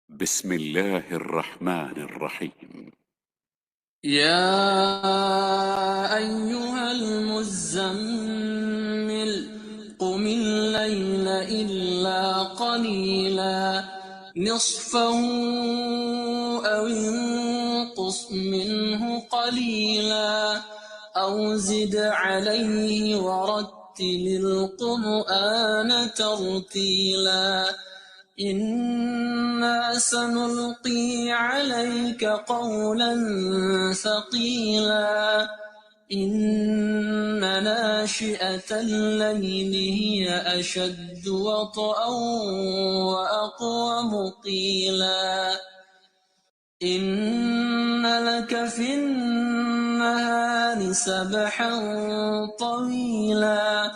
بسم الله الرحمن الرحيم. يا أيها المزمل قم الليل إلا قليلا نصفه أو انقص منه قليلا أو زد عليه ورتل القرآن ترتيلا إنا سنلقي عليك قولا ثقيلا إن ناشئة الليل هي أشد وطئا وأقوم قيلا إن لك في النهار سبحا طويلا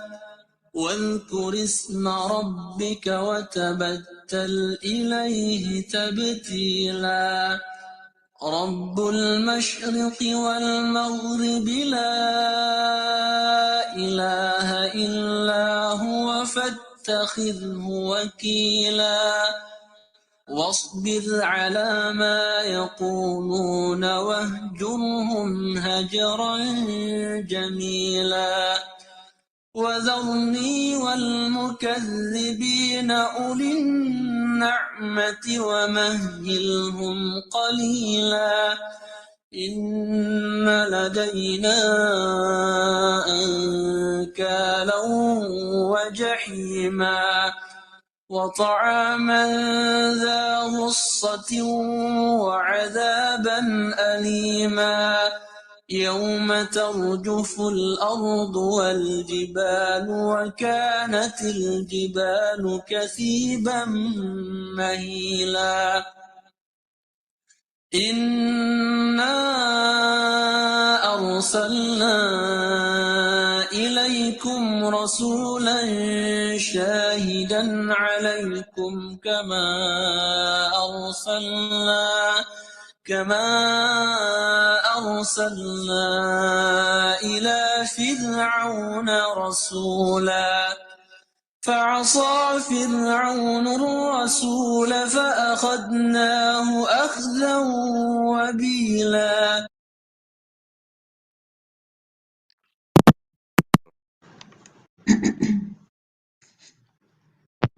واذكر اسم ربك وتبتل إليه تبتيلا رب المشرق والمغرب لا إله إلا هو فاتخذه وكيلا واصبر على ما يقولون واهجرهم هجرا جميلا وذرني والمكذبين أولي النعمة ومهلهم قليلا إن لدينا أنكالا وجحيما وطعاما ذا غصة وعذابا أليما يوم ترجف الأرض والجبال وكانت الجبال كثيبا مهيلا إنا أرسلنا إليكم رسولا شاهدا عليكم كما أرسلنا إلى فرعون رسولا فعصى فرعون الرسول فأخذناه أخذا وبيلا.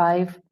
5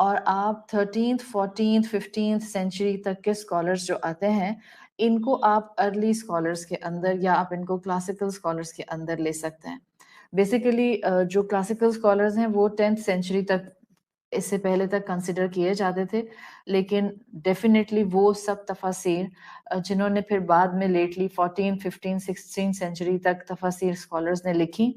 اور آپ 13th 14th 15th سینچری تک کے اسکالرس جو آتے ہیں ان کو آپ ارلی اسکالرس کے اندر یا آپ ان کو کلاسیکل اسکالرس کے اندر لے سکتے ہیں. بیسیکلی جو کلاسیکل اسکالرز ہیں وہ 10th سینچری تک اس سے پہلے تک کنسیڈر کیے جاتے تھے، لیکن ڈیفینیٹلی وہ سب تفاسیر جنہوں نے پھر بعد میں لیٹلی 14 15 16 سینچری تک تفاسیر اسکالرز نے لکھی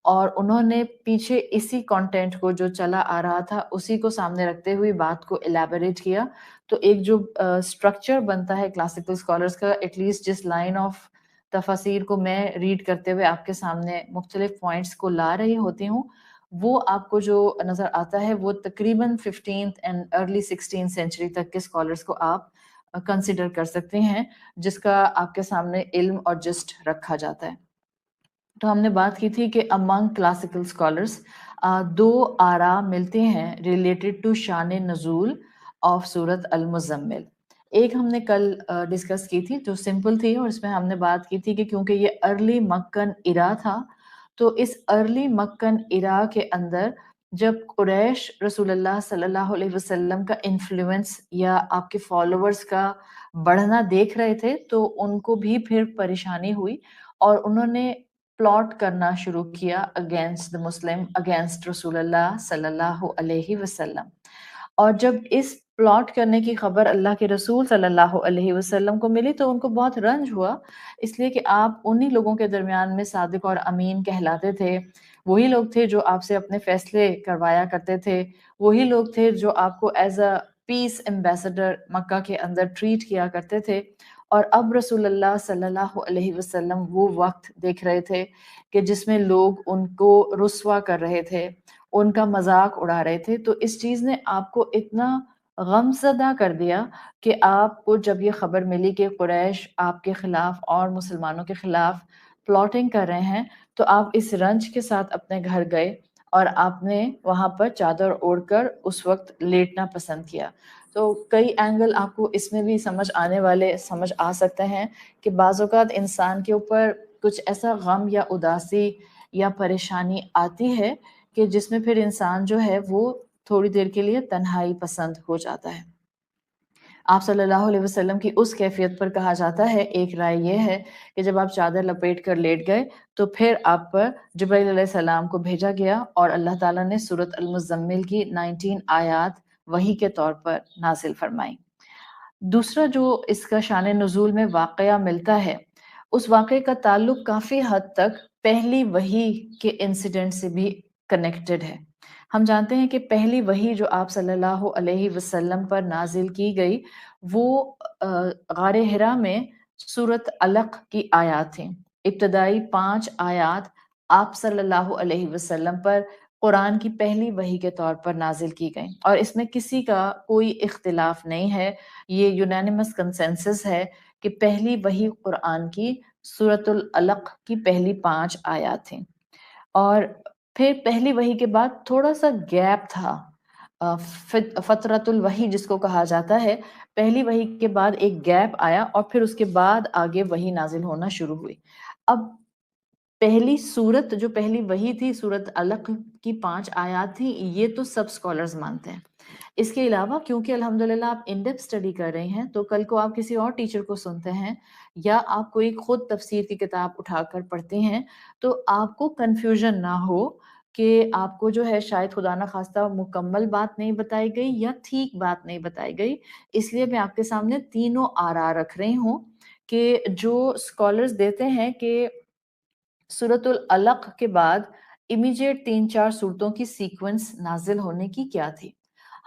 اور انہوں نے پیچھے اسی کانٹینٹ کو جو چلا آ رہا تھا اسی کو سامنے رکھتے ہوئے بات کو الیبوریٹ کیا. تو ایک جو اسٹرکچر بنتا ہے کلاسیکل اسکالرز کا، ایٹ لیسٹ جس لائن آف تفاسیر کو میں ریڈ کرتے ہوئے آپ کے سامنے مختلف پوائنٹس کو لا رہی ہوتی ہوں، وہ آپ کو جو نظر آتا ہے وہ تقریباً 15th and early 16th century تک کے اسکالرس کو آپ کنسیڈر کر سکتے ہیں جس کا آپ کے سامنے علم اور جسٹ رکھا جاتا ہے. تو ہم نے بات کی تھی کہ امنگ کلاسیکل اسکالرس دو آراء ملتے ہیں ریلیٹڈ ٹو شان نزول آف سورت المزمل. ایک ہم نے کل ڈسکس کی تھی جو سمپل تھی اور اس میں ہم نے بات کی تھی کہ کیونکہ یہ ارلی مکن ایرا تھا تو اس ارلی مکن ایرا کے اندر جب قریش رسول اللہ صلی اللہ علیہ وسلم کا انفلوئنس یا آپ کے فالوورز کا بڑھنا دیکھ رہے تھے تو ان کو بھی پھر پریشانی ہوئی اور انہوں نے پلاٹ کرنا شروع کیا اگینسٹ دا مسلم، اگینسٹ رسول اللہ صلی اللہ علیہ وسلم. اور جب اس پلاٹ کرنے کی خبر اللہ کے رسول صلی اللہ علیہ وسلم کو ملی تو ان کو بہت رنج ہوا، اس لیے کہ آپ انہی لوگوں کے درمیان میں صادق اور امین کہلاتے تھے، وہی لوگ تھے جو آپ سے اپنے فیصلے کروایا کرتے تھے، وہی لوگ تھے جو آپ کو ایز اے پیس ایمبیسڈر مکہ کے اندر ٹریٹ کیا کرتے تھے. اور اب رسول اللہ صلی اللہ علیہ وسلم وہ وقت دیکھ رہے تھے کہ جس میں لوگ ان کو رسوا کر رہے تھے، ان کا مذاق اڑا رہے تھے. تو اس چیز نے آپ کو اتنا غم زدہ کر دیا کہ آپ کو جب یہ خبر ملی کہ قریش آپ کے خلاف اور مسلمانوں کے خلاف پلاٹنگ کر رہے ہیں تو آپ اس رنج کے ساتھ اپنے گھر گئے اور آپ نے وہاں پر چادر اوڑھ کر اس وقت لیٹنا پسند کیا. تو کئی اینگل آپ کو اس میں بھی سمجھ آ سکتے ہیں کہ بعض اوقات انسان کے اوپر کچھ ایسا غم یا اداسی یا پریشانی آتی ہے کہ جس میں پھر انسان جو ہے وہ تھوڑی دیر کے لیے تنہائی پسند ہو جاتا ہے. آپ صلی اللہ علیہ وسلم کی اس کیفیت پر کہا جاتا ہے، ایک رائے یہ ہے کہ جب آپ چادر لپیٹ کر لیٹ گئے تو پھر آپ پر جبرائیل علیہ السلام کو بھیجا گیا اور اللہ تعالیٰ نے سورۃ المزمل کی 19 آیات وحی کے طور پر نازل فرمائی. دوسرا جو اس کا شان نزول میں واقعہ ملتا ہے اس واقعے کا تعلق کافی حد تک پہلی وحی کے انسیڈنٹ سے بھی کنیکٹڈ ہے. ہم جانتے ہیں کہ پہلی وحی جو آپ صلی اللہ علیہ وسلم پر نازل کی گئی وہ غار حرا میں سورۃ علق کی آیات تھیں. ابتدائی 5 آیات آپ صلی اللہ علیہ وسلم پر قرآن کی پہلی وحی کے طور پر نازل کی گئیں اور اس میں کسی کا کوئی اختلاف نہیں ہے، یہ یونانیمس کنسنسس ہے کہ پہلی وحی قرآن کی سورۃ العلق کی پہلی 5 آیات تھیں. اور پھر پہلی وحی کے بعد تھوڑا سا گیپ تھا، فترۃ الوحی جس کو کہا جاتا ہے. پہلی وحی کے بعد ایک گیپ آیا اور پھر اس کے بعد آگے وحی نازل ہونا شروع ہوئی. اب پہلی سورت جو پہلی وحی تھی سورۃ علق کی 5 آیات تھی، یہ تو سب اسکالرز مانتے ہیں. اس کے علاوہ کیونکہ الحمدللہ آپ ان ڈیپتھ اسٹڈی کر رہے ہیں تو کل کو آپ کسی اور ٹیچر کو سنتے ہیں یا آپ کوئی خود تفسیر کی کتاب اٹھا کر پڑھتے ہیں تو آپ کو کنفیوژن نہ ہو کہ آپ کو جو ہے شاید خدا نہ خواستہ مکمل بات نہیں بتائی گئی یا ٹھیک بات نہیں بتائی گئی. اس لیے میں آپ کے سامنے تینوں آراء رکھ رہی ہوں کہ جو اسکالرز دیتے ہیں کہ سورۃ العلق کے بعد امیجیٹ 3-4 صورتوں کی سیکوینس نازل ہونے کی کیا تھی.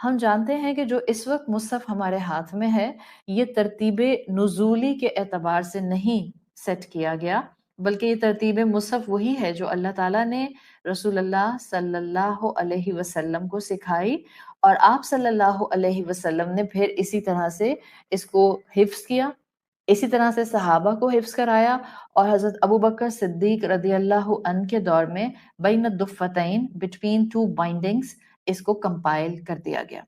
ہم جانتے ہیں کہ جو اس وقت مصحف ہمارے ہاتھ میں ہے یہ ترتیب نزولی کے اعتبار سے نہیں سیٹ کیا گیا بلکہ یہ ترتیب مصحف وہی ہے جو اللہ تعالیٰ نے رسول اللہ صلی اللہ علیہ وسلم کو سکھائی اور آپ صلی اللہ علیہ وسلم نے پھر اسی طرح سے اس کو حفظ کیا، اسی طرح سے صحابہ کو حفظ کرایا اور حضرت ابو بکر صدیق رضی اللہ عنہ کے دور میں بین الدفتین بٹوین 2 بائنڈنگز اس کو کمپائل کر دیا گیا.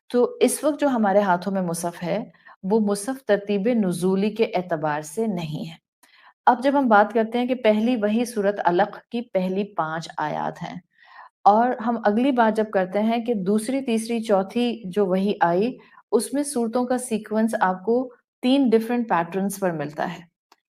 تو اس وقت جو ہمارے ہاتھوں میں مصحف ہے وہ مصحف ترتیب نزولی کے اعتبار سے نہیں ہے. اب جب ہم بات کرتے ہیں کہ پہلی وحی سورۃ علق کی پہلی 5 آیات ہیں اور ہم اگلی بات جب کرتے ہیں کہ دوسری تیسری چوتھی جو وہی آئی اس میں صورتوں کا سیکوینس آپ کو 3 ڈیفرنٹ پیٹرنز پر ملتا ہے.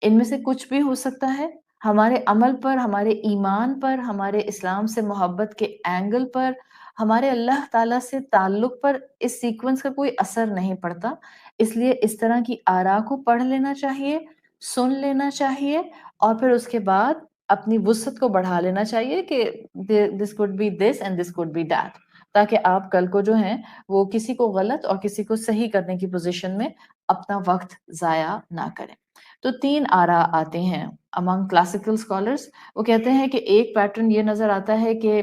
ان میں سے کچھ بھی ہو سکتا ہے ہمارے عمل پر، ہمارے ایمان پر، ہمارے اسلام سے محبت کے اینگل پر، ہمارے اللہ تعالیٰ سے تعلق پر اس سیکوینس کا کوئی اثر نہیں پڑتا. اس لیے اس طرح کی آراء کو پڑھ لینا چاہیے، سن لینا چاہیے، اور پھر اس کے بعد اپنی وسعت کو بڑھا لینا چاہیے کہ this could be this and this could be that، تاکہ آپ کل کو جو ہیں وہ کسی کو غلط اور کسی کو صحیح کرنے کی پوزیشن میں اپنا وقت ضائع نہ کریں. تو 3 آراء آتے ہیں among classical scholars. وہ کہتے ہیں کہ ایک پیٹرن یہ نظر آتا ہے کہ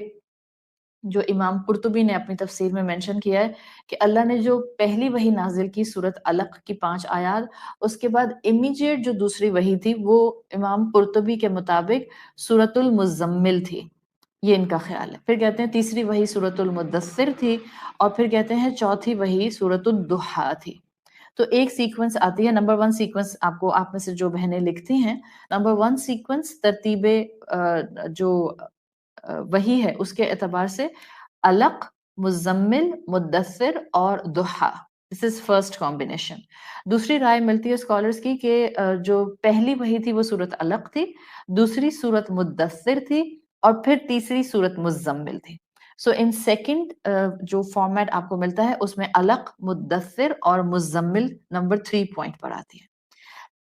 جو امام قرطبی نے اپنی تفسیر میں مینشن کیا ہے کہ اللہ نے جو پہلی وحی نازل کی سورت علق کی 5 آیات، اس کے بعد امیجیٹ جو دوسری وحی تھی وہ امام قرطبی کے مطابق سورت المزمل تھی. یہ ان کا خیال ہے. پھر کہتے ہیں تیسری وحی سورت المدثر تھی، اور پھر کہتے ہیں چوتھی وحی سورت الضحیٰ تھی. تو ایک سیکوینس آتی ہے. نمبر 1 سیکوینس آپ میں سے جو بہنیں لکھتی ہیں، نمبر 1 سیکوینس ترتیب جو وہی ہے اس کے اعتبار سے علق، مزمل، مدثر اور ضحیٰ. دس از فرسٹ کمبینیشن. دوسری رائے ملتی ہے اسکالرس کی کہ جو پہلی وحی تھی وہ سورت علق تھی، دوسری سورت مدثر تھی، اور پھر تیسری سورت مزمل تھی. سو ان سیکنڈ جو فارمیٹ آپ کو ملتا ہے اس میں علق، مدثر اور مزمل نمبر 3 پوائنٹ پر آتی ہے.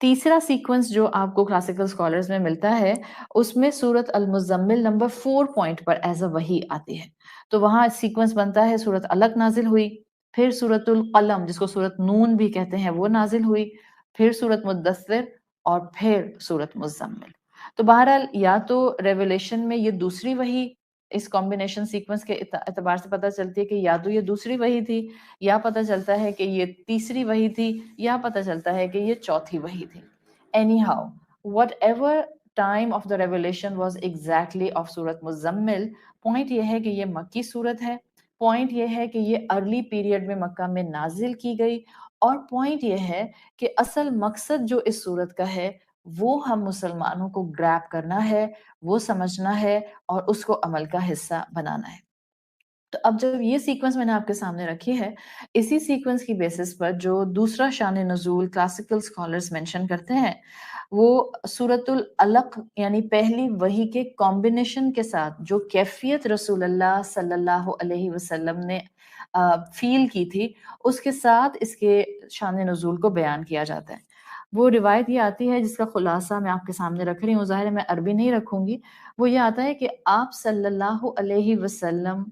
تیسرا سیکوینس جو آپ کو کلاسیکل اسکالرز میں ملتا ہے اس میں سورت المزمل نمبر 4 پوائنٹ پر ایز اے وحی آتی ہے. تو وہاں سیکوینس بنتا ہے سورت علق نازل ہوئی، پھر سورت القلم جس کو سورت نون بھی کہتے ہیں وہ نازل ہوئی، پھر سورت مدثر اور پھر سورت مزمل. تو بہرحال یا تو ریولیشن میں یہ دوسری وحی اس کمبینیشن سیکوینس کے اعتبار سے پتہ چلتی ہے کہ یا تو یہ دوسری وحی تھی، یا پتہ چلتا ہے کہ یہ تیسری وحی تھی، یا پتہ چلتا ہے کہ یہ چوتھی وحی تھی. Anyhow, whatever time of the revelation was exactly of سورت مزمل، پوائنٹ یہ ہے کہ یہ مکی صورت ہے، پوائنٹ یہ ہے کہ یہ ارلی پیریڈ میں مکہ میں نازل کی گئی، اور پوائنٹ یہ ہے کہ اصل مقصد جو اس صورت کا ہے وہ ہم مسلمانوں کو گریب کرنا ہے، وہ سمجھنا ہے اور اس کو عمل کا حصہ بنانا ہے. تو اب جب یہ سیکوینس میں نے آپ کے سامنے رکھی ہے، اسی سیکوینس کی بیسس پر جو دوسرا شان نزول کلاسیکل اسکالرز مینشن کرتے ہیں وہ سورت العلق یعنی پہلی وحی کے کمبینیشن کے ساتھ جو کیفیت رسول اللہ صلی اللہ علیہ وسلم نے فیل کی تھی اس کے ساتھ اس کے شان نزول کو بیان کیا جاتا ہے. وہ روایت یہ آتی ہے جس کا خلاصہ میں آپ کے سامنے رکھ رہی ہوں، ظاہر ہے میں عربی نہیں رکھوں گی. وہ یہ آتا ہے کہ آپ صلی اللہ علیہ وسلم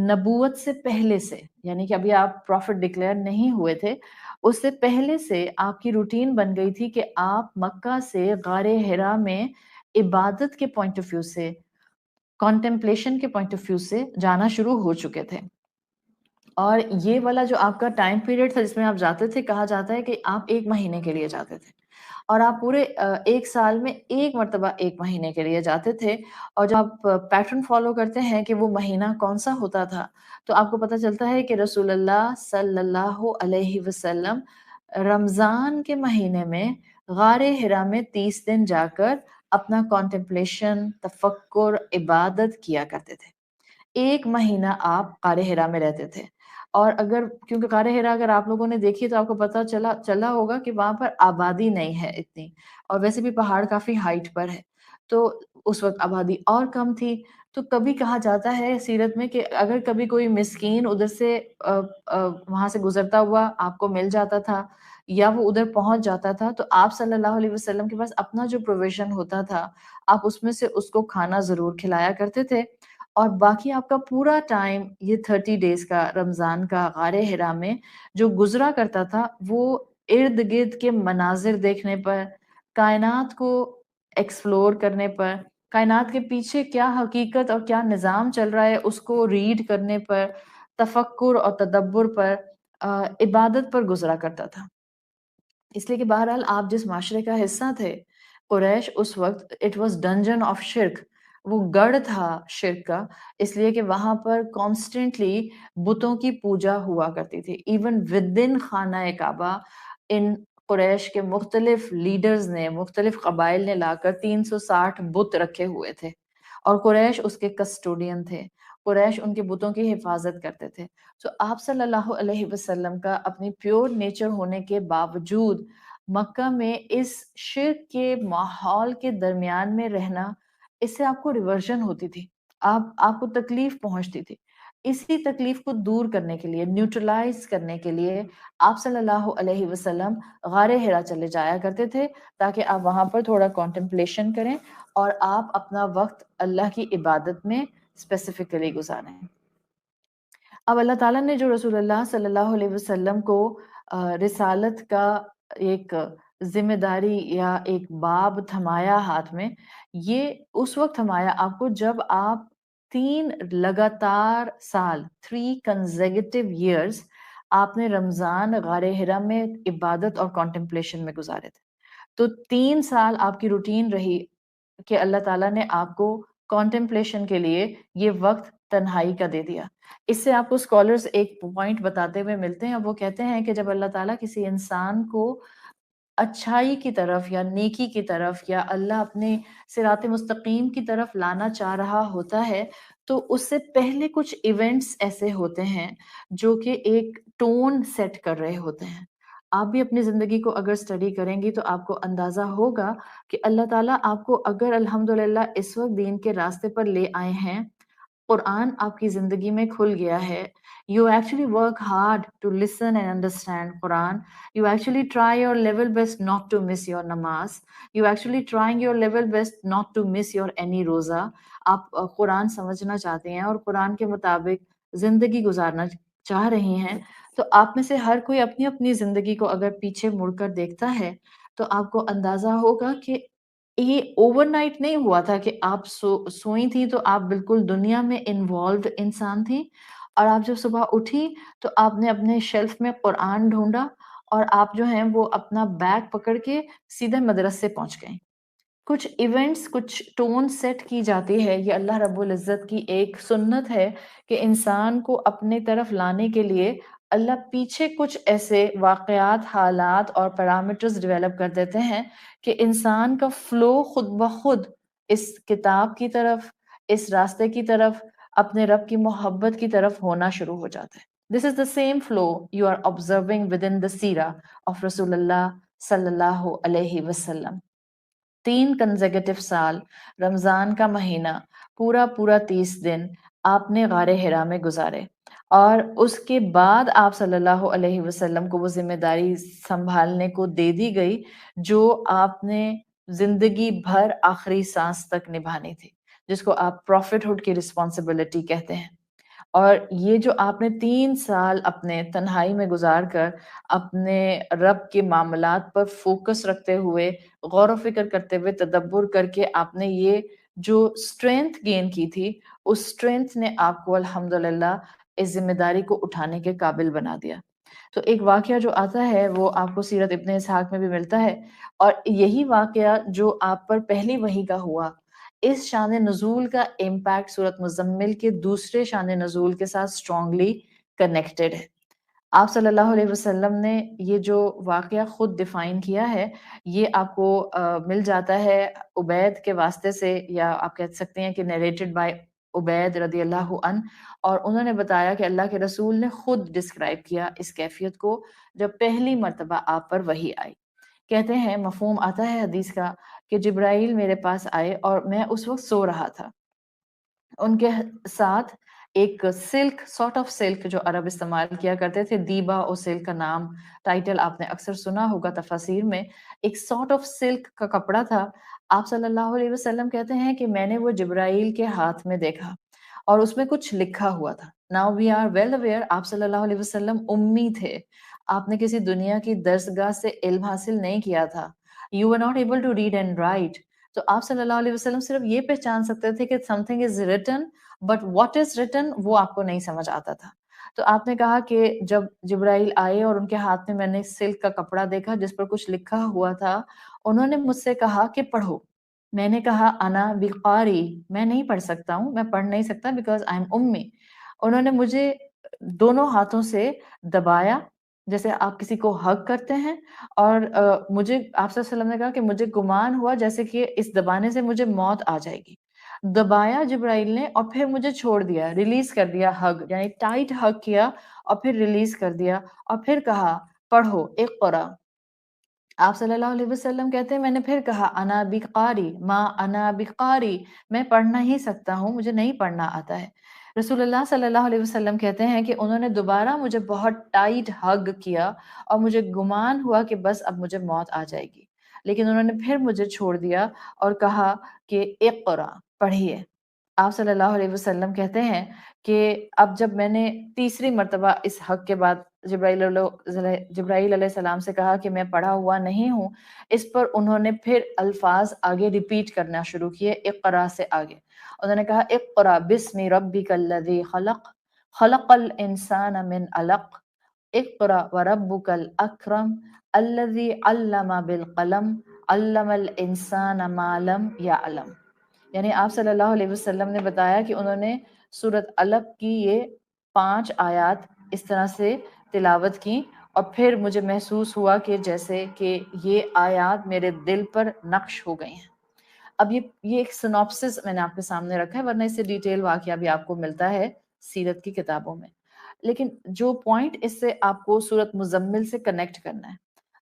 نبوت سے پہلے سے، یعنی کہ ابھی آپ پروفٹ ڈکلیئر نہیں ہوئے تھے، اس سے پہلے سے آپ کی روٹین بن گئی تھی کہ آپ مکہ سے غار حرا میں عبادت کے پوائنٹ آف ویو سے، کانٹمپلیشن کے پوائنٹ آف ویو سے جانا شروع ہو چکے تھے. اور یہ والا جو آپ کا ٹائم پیریڈ تھا جس میں آپ جاتے تھے، کہا جاتا ہے کہ آپ 1 مہینے کے لیے جاتے تھے، اور آپ پورے 1 سال میں 1 مرتبہ 1 مہینے کے لیے جاتے تھے. اور جب آپ پیٹرن فالو کرتے ہیں کہ وہ مہینہ کون سا ہوتا تھا تو آپ کو پتہ چلتا ہے کہ رسول اللہ صلی اللہ علیہ وسلم رمضان کے مہینے میں غار حرا میں 30 دن جا کر اپنا کانٹمپلیشن، تفکر، عبادت کیا کرتے تھے. 1 مہینہ آپ غار حرا میں رہتے تھے. اور کیونکہ غار حرا اگر آپ لوگوں نے دیکھی تو آپ کو پتہ چلا ہوگا کہ وہاں پر آبادی نہیں ہے اتنی، اور ویسے بھی پہاڑ کافی ہائٹ پر ہے، تو اس وقت آبادی اور کم تھی. تو کبھی کہا جاتا ہے سیرت میں کہ اگر کبھی کوئی مسکین ادھر سے وہاں سے گزرتا ہوا آپ کو مل جاتا تھا یا وہ ادھر پہنچ جاتا تھا تو آپ صلی اللہ علیہ وسلم کے پاس اپنا جو پروویژن ہوتا تھا آپ اس میں سے اس کو کھانا ضرور کھلایا کرتے تھے. اور باقی آپ کا پورا ٹائم یہ 30 ڈیز کا رمضان کا غار حرا میں جو گزرا کرتا تھا وہ ارد گرد کے مناظر دیکھنے پر، کائنات کو ایکسپلور کرنے پر، کائنات کے پیچھے کیا حقیقت اور کیا نظام چل رہا ہے اس کو ریڈ کرنے پر، تفکر اور تدبر پر، عبادت پر گزرا کرتا تھا. اس لیے کہ بہرحال آپ جس معاشرے کا حصہ تھے، قریش اس وقت اٹ واز ڈنجن آف شرک، وہ گڑھ تھا شرک کا، اس لیے کہ وہاں پر کانسٹنٹلی بتوں کی پوجا ہوا کرتی تھی. ایون ود ان خانہ کعبہ ان قریش کے مختلف لیڈرز نے، مختلف قبائل نے لا کر 360 بت رکھے ہوئے تھے، اور قریش اس کے کسٹوڈین تھے. قریش ان کے بتوں کی حفاظت کرتے تھے. تو آپ صلی اللہ علیہ وسلم کا اپنی پیور نیچر ہونے کے باوجود مکہ میں اس شرک کے ماحول کے درمیان میں رہنا، اس سے آپ کو ریورژن ہوتی تھی، آپ کو تکلیف پہنچتی تھی. اسی تکلیف کو دور کرنے کے لیے، نیوٹرلائز کرنے کے لیے آپ صلی اللہ علیہ وسلم غار حرا چلے جایا کرتے تھے، تاکہ آپ وہاں پر تھوڑا کانٹمپلیشن کریں اور آپ اپنا وقت اللہ کی عبادت میں اسپیسیفکلی گزاریں. اب اللہ تعالیٰ نے جو رسول اللہ صلی اللہ علیہ وسلم کو رسالت کا ایک ذمہ داری یا ایک باب تھمایا ہاتھ میں، یہ اس وقت تھمایا آپ کو جب آپ 3 لگاتار سال 3 consecutive years آپ نے رمضان غار حرا میں عبادت اور کانٹمپلیشن میں گزارے تھے. تو 3 سال آپ کی روٹین رہی کہ اللہ تعالیٰ نے آپ کو کانٹمپلیشن کے لیے یہ وقت تنہائی کا دے دیا. اس سے آپ کو اسکالرز ایک پوائنٹ بتاتے ہوئے ملتے ہیں، وہ کہتے ہیں کہ جب اللہ تعالیٰ کسی انسان کو اچھائی کی طرف یا نیکی کی طرف یا اللہ اپنے صراط مستقیم کی طرف لانا چاہ رہا ہوتا ہے، تو اس سے پہلے کچھ ایونٹس ایسے ہوتے ہیں جو کہ ایک ٹون سیٹ کر رہے ہوتے ہیں. آپ بھی اپنی زندگی کو اگر اسٹڈی کریں گی تو آپ کو اندازہ ہوگا کہ اللہ تعالیٰ آپ کو اگر الحمدللہ اس وقت دین کے راستے پر لے آئے ہیں، قرآن آپ کی زندگی میں کھل گیا ہے، you actually work hard to listen and understand Quran, you actually try your level best not to miss your namaz, you actually trying your level best not to miss your any روزہ. آپ قرآن سمجھنا چاہتے ہیں اور قرآن کے مطابق زندگی گزارنا چاہ رہی ہیں، تو آپ میں سے ہر کوئی اپنی اپنی زندگی کو اگر پیچھے مڑ کر دیکھتا ہے تو آپ کو اندازہ ہوگا کہ یہ اوور نائٹ نہیں ہوا تھا کہ آپ سوئی تھی تو آپ بالکل دنیا میں انوالوڈ انسان تھی، اور آپ جب صبح اٹھی تو آپ نے اپنے شیلف میں قرآن ڈھونڈا اور آپ جو ہیں وہ اپنا بیگ پکڑ کے سیدھے مدرسے پہنچ گئے. کچھ ایونٹس، کچھ ٹون سیٹ کی جاتی ہے، یہ اللہ رب العزت کی ایک سنت ہے کہ انسان کو اپنے طرف لانے کے لیے اللہ پیچھے کچھ ایسے واقعات، حالات اور پیرامیٹرز ڈیولپ کر دیتے ہیں کہ انسان کا فلو خود بخود اس کتاب کی طرف، اس راستے کی طرف، اپنے رب کی محبت کی طرف ہونا شروع ہو جاتا ہے. This is the same flow you are observing within the seerah of رسول اللہ صلی اللہ علیہ وسلم. 3 کنزیکٹیو سال، رمضان کا مہینہ، پورا 30 دن آپ نے غار حرا میں گزارے، اور اس کے بعد آپ صلی اللہ علیہ وسلم کو وہ ذمہ داری سنبھالنے کو دے دی گئی جو آپ نے زندگی بھر آخری سانس تک نبھانی تھی، جس کو آپ پروفٹ ہوڈ کی رسپانسبلٹی کہتے ہیں. اور یہ جو آپ نے 3 سال اپنے تنہائی میں گزار کر اپنے رب کے معاملات پر فوکس رکھتے ہوئے، غور و فکر کرتے ہوئے، تدبر کر کے آپ نے یہ جو اسٹرینتھ گین کی تھی، اس اسٹرینتھ نے آپ کو الحمدللہ اس ذمہ داری کو اٹھانے کے قابل بنا دیا. تو ایک واقعہ جو آتا ہے وہ آپ کو سیرت ابن اسحاق میں بھی ملتا ہے، اور یہی واقعہ جو آپ پر پہلی وحی کا ہوا، اس شان نزول کا امپیکٹ سورت مزمل کے دوسرے شان نزول کے ساتھ اسٹرانگلی کنیکٹڈ ہے. آپ صلی اللہ علیہ وسلم نے یہ جو واقعہ خود ڈیفائن کیا ہے، یہ آپ کو مل جاتا ہے عبید کے واسطے سے، یا آپ کہہ سکتے ہیں کہ نیریٹڈ بائی عبید رضی اللہ عنہ، اور انہوں نے بتایا کہ اللہ کے رسول نے خود ڈسکرائب کیا اس کیفیت کو جب پہلی مرتبہ آپ پر وحی آئی. کہتے ہیں، مفہوم آتا ہے حدیث کا کہ جبرائیل میرے پاس آئے اور میں اس وقت سو رہا تھا. ان کے ساتھ ایک سلک، سارٹ آف سلک جو عرب استعمال کیا کرتے تھے، دیبا او سلک کا نام، ٹائٹل آپ نے اکثر سنا ہوگا تفاسیر میں، ایک سارٹ آف سلک کا کپڑا تھا. آپ صلی اللہ علیہ وسلم کہتے ہیں کہ میں نے وہ جبرائیل کے ہاتھ میں دیکھا اور اس میں کچھ لکھا ہوا تھا. Now we are well aware, آپ صلی اللہ علیہ وسلم امی تھے، آپ نے کسی دنیا کی درسگاہ سے علم حاصل نہیں کیا تھا. You were not able to read and write. تو آپ صلی اللہ علیہ وسلم صرف یہ پہچان سکتے تھے کہ something is written, but what is written وہ آپ کو نہیں سمجھ آتا تھا. تو آپ نے کہا کہ جب جبرائیل آئے اور ان کے ہاتھ میں نے سلک کا کپڑا دیکھا جس پر کچھ لکھا ہوا تھا، انہوں نے مجھ سے کہا کہ پڑھو. میں نے کہا انا بقاری، میں نہیں پڑھ سکتا ہوں، میں پڑھ نہیں سکتا because I am امی. انہوں نے مجھے دونوں ہاتھوں سے دبایا جیسے آپ کسی کو ہگ کرتے ہیں، اور مجھے آپ صلی اللہ علیہ وسلم نے کہا کہ مجھے گمان ہوا جیسے کہ اس دبانے سے مجھے موت آ جائے گی. دبایا جبرائیل نے اور پھر مجھے چھوڑ دیا، ریلیز کر دیا، ہگ یعنی ٹائٹ ہگ کیا اور پھر ریلیز کر دیا اور پھر کہا پڑھو اقرا۔ آپ صلی اللہ علیہ وسلم کہتے ہیں میں نے پھر کہا انا بقاری ما انا بقاری، میں پڑھ نہیں سکتا ہوں، مجھے نہیں پڑھنا آتا ہے۔ رسول اللہ صلی اللہ علیہ وسلم کہتے ہیں کہ انہوں نے دوبارہ مجھے بہت ٹائٹ ہگ کیا اور مجھے گمان ہوا کہ بس اب مجھے موت آ جائے گی، لیکن انہوں نے پھر مجھے چھوڑ دیا اور کہا کہ اقرا، پڑھیے۔ آپ صلی اللہ علیہ وسلم کہتے ہیں کہ اب جب میں نے تیسری مرتبہ اس حق کے بعد جبرائیل علیہ السلام سے کہا کہ میں پڑھا ہوا نہیں ہوں، اس پر انہوں نے پھر الفاظ آگے ریپیٹ کرنا شروع کیے اقرا سے آگے۔ انہوں نے کہا اقرا بسم ربک الذی خلق، خلق الانسان من علق، اقرا وربک الاکرم الذی علم بالقلم، علم الانسان ما لم یعلم۔ یعنی آپ صلی اللہ علیہ وسلم نے بتایا کہ انہوں نے سورۃ علق کی یہ 5 آیات اس طرح سے تلاوت کی اور پھر مجھے محسوس ہوا کہ جیسے کہ یہ آیات میرے دل پر نقش ہو گئی ہیں۔ اب یہ ایک سنوپسس میں نے آپ کے سامنے رکھا ہے، ورنہ اس سے ڈیٹیل واقعہ بھی آپ کو ملتا ہے سیرت کی کتابوں میں، لیکن جو پوائنٹ اس سے آپ کو سورۃ مزمل سے کنیکٹ کرنا ہے،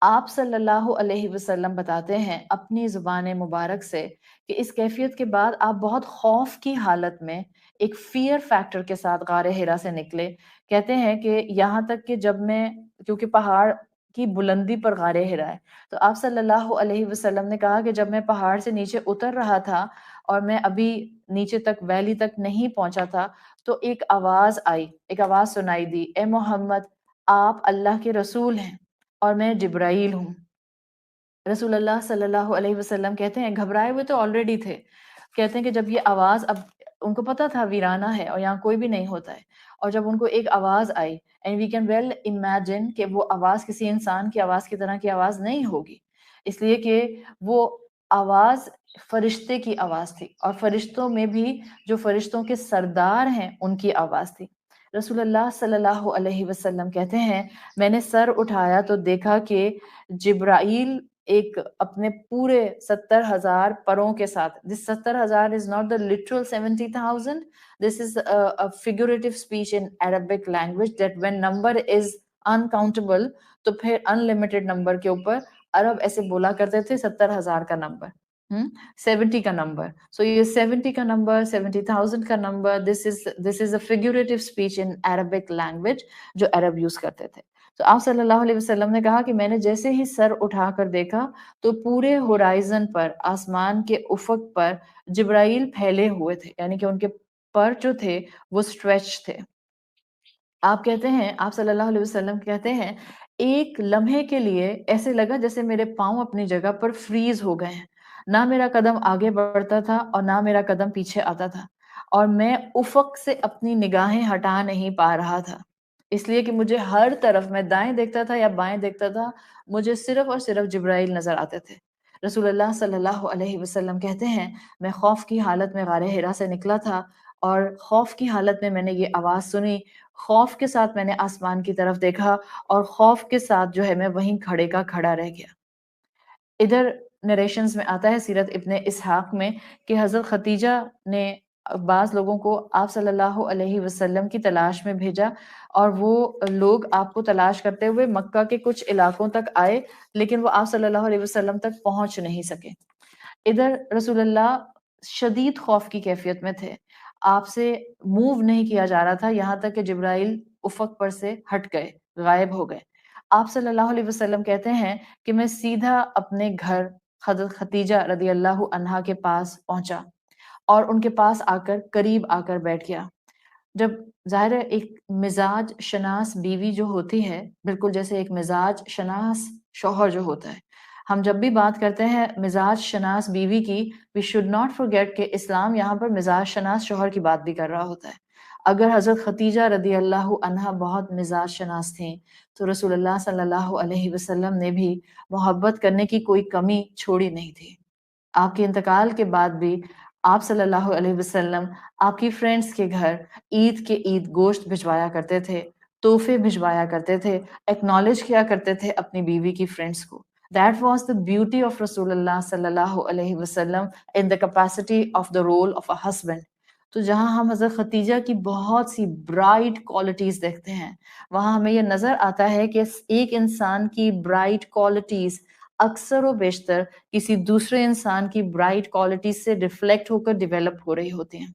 آپ صلی اللہ علیہ وسلم بتاتے ہیں اپنی زبان مبارک سے کہ اس کیفیت کے بعد آپ بہت خوف کی حالت میں ایک فیئر فیکٹر کے ساتھ غار ہرا سے نکلے۔ کہتے ہیں کہ یہاں تک کہ جب میں، کیونکہ پہاڑ کی بلندی پر غار ہرا ہے، تو آپ صلی اللہ علیہ وسلم نے کہا کہ جب میں پہاڑ سے نیچے اتر رہا تھا اور میں ابھی نیچے تک ویلی تک نہیں پہنچا تھا تو ایک آواز آئی، ایک آواز سنائی دی، اے محمد آپ اللہ کے رسول ہیں اور میں جبرائیل ہوں۔ رسول اللہ صلی اللہ علیہ وسلم کہتے ہیں گھبرائے ہوئے تو آلریڈی تھے، کہتے ہیں کہ جب یہ آواز، اب ان کو پتا تھا ویرانہ ہے اور یہاں کوئی بھی نہیں ہوتا ہے، اور جب ان کو ایک آواز آئی، and we can well imagine کہ وہ آواز کسی انسان کی آواز کی طرح کی آواز نہیں ہوگی، اس لیے کہ وہ آواز فرشتے کی آواز تھی اور فرشتوں میں بھی جو فرشتوں کے سردار ہیں ان کی آواز تھی۔ رسول اللہ صلی اللہ علیہ وسلم کہتے ہیں میں نے سر اٹھایا تو دیکھا کہ جبرائیل ایک اپنے پورے 70,000 پروں کے ساتھ، this 70,000 is not the literal 70,000, this is a figurative speech in Arabic language that when number is uncountable تو پھر unlimited number کے اوپر عرب ایسے بولا کرتے تھے 70,000 کا نمبر، 70 کا نمبر، سو یہ 70 کا نمبر، 70,000 کا number, this is a figurative speech in Arabic language جو عرب یوز کرتے تھے۔ تو آپ صلی اللہ علیہ وسلم نے کہا کہ میں نے جیسے ہی سر اٹھا کر دیکھا تو پورے ہورائزن پر، آسمان کے افق پر جبرائیل پھیلے ہوئے تھے، یعنی کہ ان کے پر جو تھے وہ اسٹریچ تھے۔ آپ کہتے ہیں، آپ صلی اللہ علیہ وسلم کہتے ہیں ایک لمحے کے لیے ایسے لگا جیسے میرے پاؤں اپنی جگہ پر فریز ہو گئے ہیں، نہ میرا قدم آگے بڑھتا تھا اور نہ میرا قدم پیچھے آتا تھا، اور میں افق سے اپنی نگاہیں ہٹا نہیں پا رہا تھا، اس لیے کہ مجھے ہر طرف، میں دائیں دیکھتا تھا یا بائیں دیکھتا تھا، مجھے صرف اور صرف جبرائیل نظر آتے تھے۔ رسول اللہ صلی اللہ علیہ وسلم کہتے ہیں میں خوف کی حالت میں غار ہرا سے نکلا تھا اور خوف کی حالت میں نے یہ آواز سنی، خوف کے ساتھ میں نے آسمان کی طرف دیکھا اور خوف کے ساتھ جو ہے میں وہیں کھڑے کا کھڑا رہ گیا۔ ادھر نریشنز میں آتا ہے سیرت ابن اسحاق میں کہ حضرت ختیجہ نے بعض لوگوں کو آپ صلی اللہ علیہ وسلم کی تلاش میں بھیجا اور وہ لوگ آپ کو تلاش کرتے ہوئے مکہ کے کچھ علاقوں تک آئے، لیکن وہ آپ صلی اللہ علیہ وسلم تک پہنچ نہیں سکے۔ ادھر رسول اللہ شدید خوف کی کیفیت میں تھے، آپ سے موو نہیں کیا جا رہا تھا، یہاں تک کہ جبرائیل افق پر سے ہٹ گئے، غائب ہو گئے۔ آپ صلی اللہ علیہ وسلم کہتے ہیں کہ میں سیدھا اپنے گھر حضرت ختیجہ رضی اللہ عنہا کے پاس پہنچا اور ان کے پاس آ کر قریب آ کر بیٹھ گیا۔ جب ظاہر ہے ایک مزاج شناس بیوی جو ہوتی ہے، بالکل جیسے ایک مزاج شناس شوہر جو ہوتا ہے، ہم جب بھی بات کرتے ہیں مزاج شناس بیوی کی، وی شوڈ ناٹ forget کہ اسلام یہاں پر مزاج شناس شوہر کی بات بھی کر رہا ہوتا ہے۔ اگر حضرت ختیجہ رضی اللہ عنہا بہت مزاج شناس تھیں تو رسول اللہ صلی اللہ علیہ وسلم نے بھی محبت کرنے کی کوئی کمی چھوڑی نہیں تھی۔ آپ کے انتقال کے بعد بھی آپ صلی اللہ علیہ وسلم آپ کی فرینڈز کے گھر عید کے عید گوشت بھجوایا کرتے تھے، تحفے بھجوایا کرتے تھے، ایکنالج کیا کرتے تھے اپنی بیوی کی فرینڈز کو۔ That was the beauty of Rasulullah sallallahu alaihi wasallam in the capacity of the role of a husband. تو جہاں ہم حضرت خدیجہ کی بہت سی برائٹ کوالٹیز دیکھتے ہیں، وہاں ہمیں یہ نظر آتا ہے کہ ایک انسان کی برائٹ کوالٹیز اکثر و بیشتر کسی دوسرے انسان کی برائٹ کوالٹیز سے ریفلیکٹ ہو کر ڈیولپ ہو رہی ہوتی ہیں.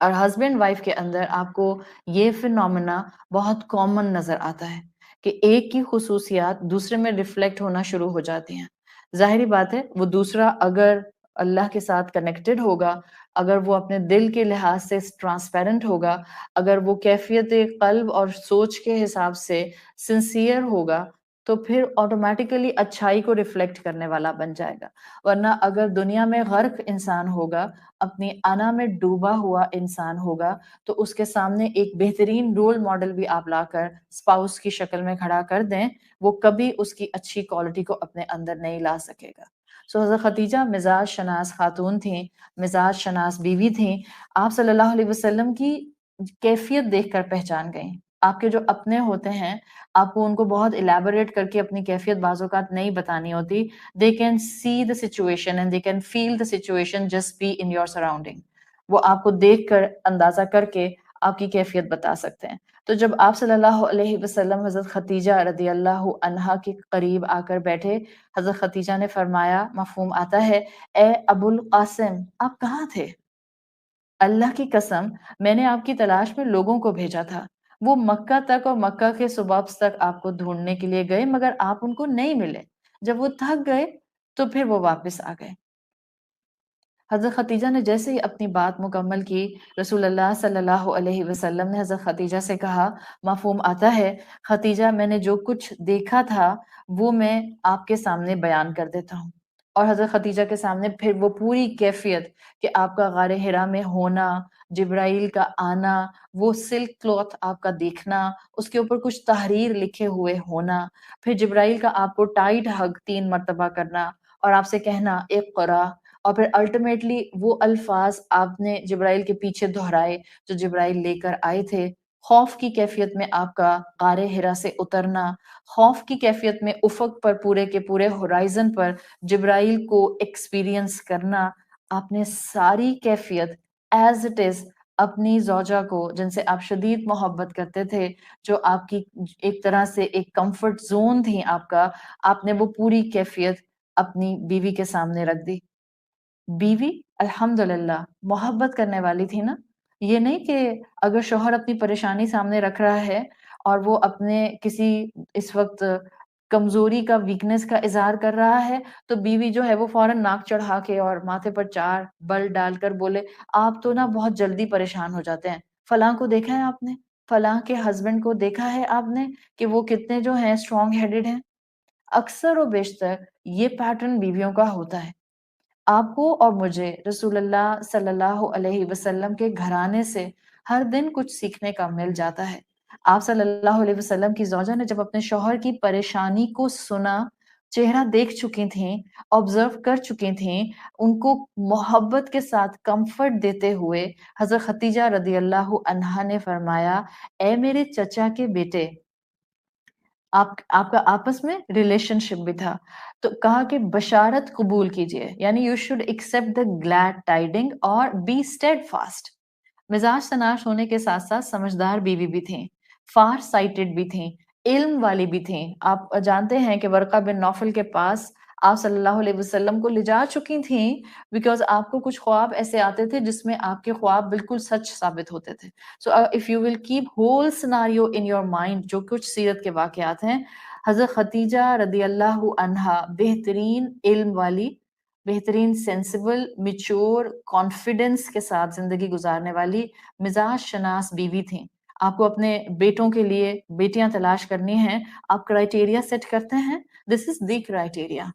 اور ہسبینڈ وائف کے اندر آپ کو یہ فینومینا بہت کامن نظر آتا ہے کہ ایک کی خصوصیات دوسرے میں ریفلیکٹ ہونا شروع ہو جاتی ہیں. ظاہری بات ہے وہ دوسرا اگر اللہ کے ساتھ کنیکٹڈ ہوگا، اگر وہ اپنے دل کے لحاظ سے ٹرانسپیرنٹ ہوگا، اگر وہ کیفیت قلب اور سوچ کے حساب سے سنسیئر ہوگا، تو پھر آٹومیٹیکلی اچھائی کو ریفلیکٹ کرنے والا بن جائے گا. ورنہ اگر دنیا میں غرق انسان ہوگا، اپنی انا میں ڈوبا ہوا انسان ہوگا، تو اس کے سامنے ایک بہترین رول ماڈل بھی آپ لا کر اسپاؤس کی شکل میں کھڑا کر دیں، وہ کبھی اس کی اچھی کوالٹی کو اپنے اندر نہیں لا سکے گا. سو حضرت خدیجہ مزاج شناس خاتون تھیں، مزاج شناس بیوی تھیں. آپ صلی اللہ علیہ وسلم کی کیفیت دیکھ کر پہچان گئیں. آپ کے جو اپنے ہوتے ہیں، آپ کو ان کو بہت الیبوریٹ کر کے اپنی کیفیت بعض اوقات نہیں بتانی ہوتی. They can see the situation and they can feel the situation just be in your surrounding. وہ آپ کو دیکھ کر اندازہ کر کے آپ کی کیفیت بتا سکتے ہیں. تو جب آپ صلی اللہ علیہ وسلم حضرت خدیجہ رضی اللہ عنہا کے قریب آ کر بیٹھے، حضرت خدیجہ نے فرمایا، مفہوم آتا ہے، اے ابو القاسم آپ کہاں تھے؟ اللہ کی قسم میں نے آپ کی تلاش میں لوگوں کو بھیجا تھا، وہ مکہ تک اور مکہ کے سبابس تک آپ کو ڈھونڈنے کے لیے گئے، مگر آپ ان کو نہیں ملے. جب وہ تھک گئے تو پھر وہ واپس آ گئے. حضرت خدیجہ نے جیسے ہی اپنی بات مکمل کی، رسول اللہ صلی اللہ علیہ وسلم نے حضرت خدیجہ سے کہا، مفہوم آتا ہے، خدیجہ میں نے جو کچھ دیکھا تھا وہ میں آپ کے سامنے بیان کر دیتا ہوں. اور حضرت خدیجہ کے سامنے پھر وہ پوری کیفیت کہ آپ کا غار حرا میں ہونا، جبرائیل کا آنا، وہ سلک کلوتھ آپ کا دیکھنا، اس کے اوپر کچھ تحریر لکھے ہوئے ہونا، پھر جبرائیل کا آپ کو ٹائٹ ہگ 3 مرتبہ کرنا اور آپ سے کہنا اقرا، اور پھر الٹیمیٹلی وہ الفاظ آپ نے جبرائیل کے پیچھے دہرائے جو جبرائیل لے کر آئے تھے. خوف کی کیفیت میں آپ کا غار حرا سے اترنا، خوف کی کیفیت میں افق پر پورے کے پورے ہورائزن پر جبرائیل کو ایکسپیرینس کرنا، آپ نے ساری کیفیت ایز اٹ از اپنی زوجہ کو جن سے آپ شدید محبت کرتے تھے، جو آپ کی ایک طرح سے ایک کمفرٹ زون تھی آپ نے وہ پوری کیفیت اپنی بیوی کے سامنے رکھ دی. بیوی الحمدللہ محبت کرنے والی تھی نا. یہ نہیں کہ اگر شوہر اپنی پریشانی سامنے رکھ رہا ہے اور وہ اپنے کسی اس وقت کمزوری کا ویکنس کا اظہار کر رہا ہے تو بیوی جو ہے وہ فوراً ناک چڑھا کے اور ماتھے پر 4 بل ڈال کر بولے آپ تو نا بہت جلدی پریشان ہو جاتے ہیں. فلاں کو دیکھا ہے آپ نے، فلاں کے ہسبینڈ کو دیکھا ہے آپ نے کہ وہ کتنے جو ہیں اسٹرانگ ہیڈڈ ہیں. اکثر و بیشتر یہ پیٹرن بیویوں کا ہوتا ہے. آپ کو اور مجھے رسول اللہ صلی اللہ علیہ وسلم کے گھرانے سے ہر دن کچھ سیکھنے کا مل جاتا ہے. آپ صلی اللہ علیہ وسلم کی زوجہ نے جب اپنے شوہر کی پریشانی کو سنا، چہرہ دیکھ چکی تھیں، آبزرو کر چکی تھیں، ان کو محبت کے ساتھ کمفرٹ دیتے ہوئے حضرت خدیجہ رضی اللہ عنہا نے فرمایا، اے میرے چچا کے بیٹے، آپ کا آپس میں ریلیشن شپ بھی تھا، تو کہا کہ بشارت قبول کیجئے، یعنی you should accept the glad tidings اور بی اسٹیڈ فاسٹ. مزاج شناس ہونے کے ساتھ ساتھ سمجھدار بیوی بھی تھیں، فار سائٹڈ بھی تھیں، علم والی بھی تھیں. آپ جانتے ہیں کہ ورقہ بن نوفل کے پاس آپ صلی اللہ علیہ وسلم کو لے جا چکی تھیں بیکاز آپ کو کچھ خواب ایسے آتے تھے جس میں آپ کے خواب بالکل سچ ثابت ہوتے تھے. سو if you will keep whole scenario in your mind, جو کچھ سیرت کے واقعات ہیں، حضرت خدیجہ رضی اللہ عنہا بہترین علم والی، بہترین سینسیبل، میچور، کانفیڈنس کے ساتھ زندگی گزارنے والی مزاج شناس بیوی تھیں. آپ کو اپنے بیٹوں کے لیے بیٹیاں تلاش کرنی ہیں، آپ کرائٹیریا سیٹ کرتے ہیں، دس از دی کرائٹیریا.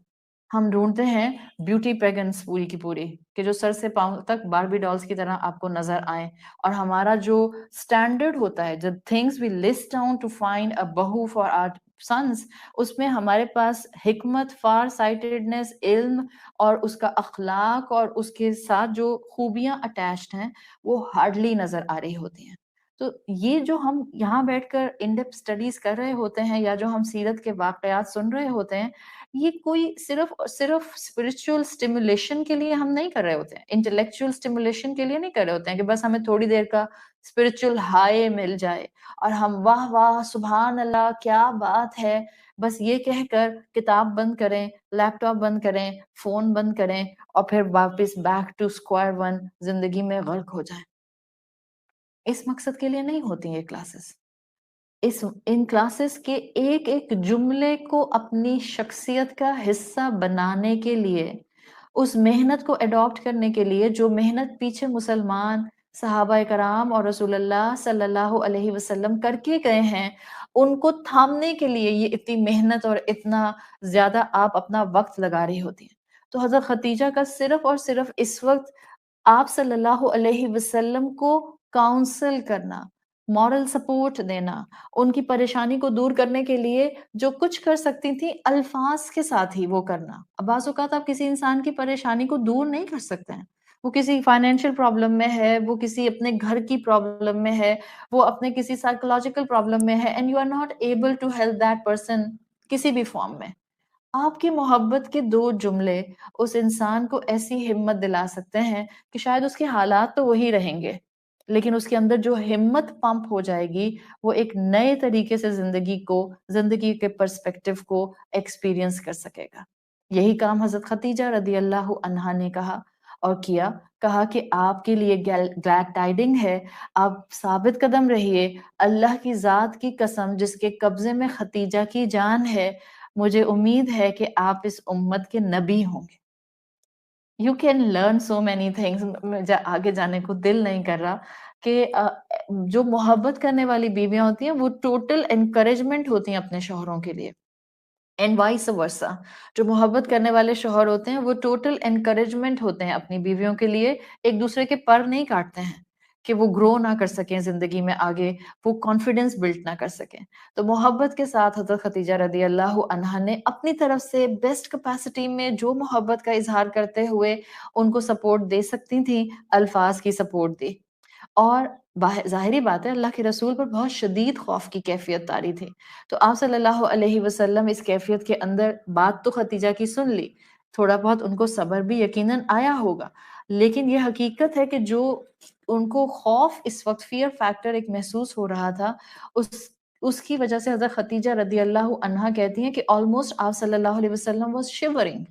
ہم ڈھونڈتے ہیں بیوٹی پیگنس پوری کی پوری کہ جو سر سے پاؤں تک باربی ڈالز کی طرح آپ کو نظر آئیں، اور ہمارا جو سٹینڈرڈ ہوتا ہے، جو things we list down to find a بہو فار آور سنس، اس میں ہمارے پاس حکمت، فار سائٹڈنس، علم اور اس کا اخلاق اور اس کے ساتھ جو خوبیاں اٹیچڈ ہیں وہ ہارڈلی نظر آ رہی ہوتی ہیں. تو یہ جو ہم یہاں بیٹھ کر ان ڈیپتھ اسٹڈیز کر رہے ہوتے ہیں یا جو ہم سیرت کے واقعات سن رہے ہوتے ہیں، یہ کوئی صرف اور صرف اسپرچل اسٹیمولیشن کے لیے ہم نہیں کر رہے ہوتے ہیں، انٹلیکچوئل اسٹیمولیشن کے لیے نہیں کر رہے ہوتے ہیں کہ بس ہمیں تھوڑی دیر کا اسپرچل ہائی مل جائے اور ہم واہ واہ سبحان اللہ کیا بات ہے، بس یہ کہہ کر کتاب بند کریں، لیپ ٹاپ بند کریں، فون بند کریں اور پھر واپس بیک ٹو اسکوائر ون زندگی میں غرق ہو جائیں۔ اس مقصد کے لیے نہیں ہوتی یہ کلاسز۔ ان کلاسز کے ایک ایک جملے کو اپنی شخصیت کا حصہ بنانے کے لیے، اس محنت کو اڈاپٹ کرنے کے لیے جو محنت پیچھے مسلمان صحابہ کرام اور رسول اللہ صلی اللہ علیہ وسلم کر کے گئے ہیں، ان کو تھامنے کے لیے یہ اتنی محنت اور اتنا زیادہ آپ اپنا وقت لگا رہی ہوتی ہیں۔ تو حضرت ختیجہ کا صرف اور صرف اس وقت آپ صلی اللہ علیہ وسلم کو کاؤنسل کرنا، مورل سپورٹ دینا، ان کی پریشانی کو دور کرنے کے لیے جو کچھ کر سکتی تھی الفاظ کے ساتھ ہی وہ کرنا۔ اب بعض اوقات آپ کسی انسان کی پریشانی کو دور نہیں کر سکتے ہیں، وہ کسی فائنینشیل پرابلم میں ہے، وہ کسی اپنے گھر کی پرابلم میں ہے، وہ اپنے کسی سائیکولوجیکل پرابلم میں ہے، and you are not able to help that person کسی بھی فارم میں۔ آپ کی محبت کے دو جملے اس انسان کو ایسی ہمت دلا سکتے ہیں کہ شاید اس کے حالات تو وہی رہیں گے، لیکن اس کے اندر جو ہمت پمپ ہو جائے گی وہ ایک نئے طریقے سے زندگی کے پرسپیکٹیو کو ایکسپیرینس کر سکے گا۔ یہی کام حضرت ختیجہ رضی اللہ عنہا نے کہا اور کیا، کہا کہ آپ کے لیے گلیڈ ٹائیڈنگ ہے، آپ ثابت قدم رہیے، اللہ کی ذات کی قسم جس کے قبضے میں ختیجہ کی جان ہے، مجھے امید ہے کہ آپ اس امت کے نبی ہوں گے۔ You can learn so many things. آگے جانے کو دل نہیں کر رہا کہ جو محبت کرنے والی بیویاں ہوتی ہیں وہ ٹوٹل انکریجمنٹ ہوتی ہیں اپنے شوہروں کے لیے، اینڈ وائس ورسا۔ جو محبت کرنے والے شوہر ہوتے ہیں وہ ٹوٹل انکریجمنٹ ہوتے ہیں اپنی بیویوں کے لیے، ایک دوسرے کے پر نہیں کاٹتے ہیں کہ وہ گرو نہ کر سکیں زندگی میں آگے، وہ کانفیڈنس بلڈ نہ کر سکیں۔ تو محبت کے ساتھ حضرت ختیجہ رضی اللہ عنہا نے اپنی طرف سے بیسٹ کیپیسٹی میں جو محبت کا اظہار کرتے ہوئے ان کو سپورٹ دے سکتی تھیں، الفاظ کی سپورٹ دی۔ اور ظاہری بات ہے اللہ کے رسول پر بہت شدید خوف کی کیفیت طاری تھی، تو آپ صلی اللہ علیہ وسلم اس کیفیت کے اندر بات تو ختیجہ کی سن لی، تھوڑا بہت ان کو صبر بھی یقیناً آیا ہوگا، لیکن یہ حقیقت ہے کہ جو ان کو خوف اس وقت فیئر فیکٹر ایک محسوس ہو رہا تھا، اس کی وجہ سے حضرت ختیجہ رضی اللہ عنہا کہتی ہیں کہ آلموسٹ آپ صلی اللہ علیہ وسلم واز شیورنگ،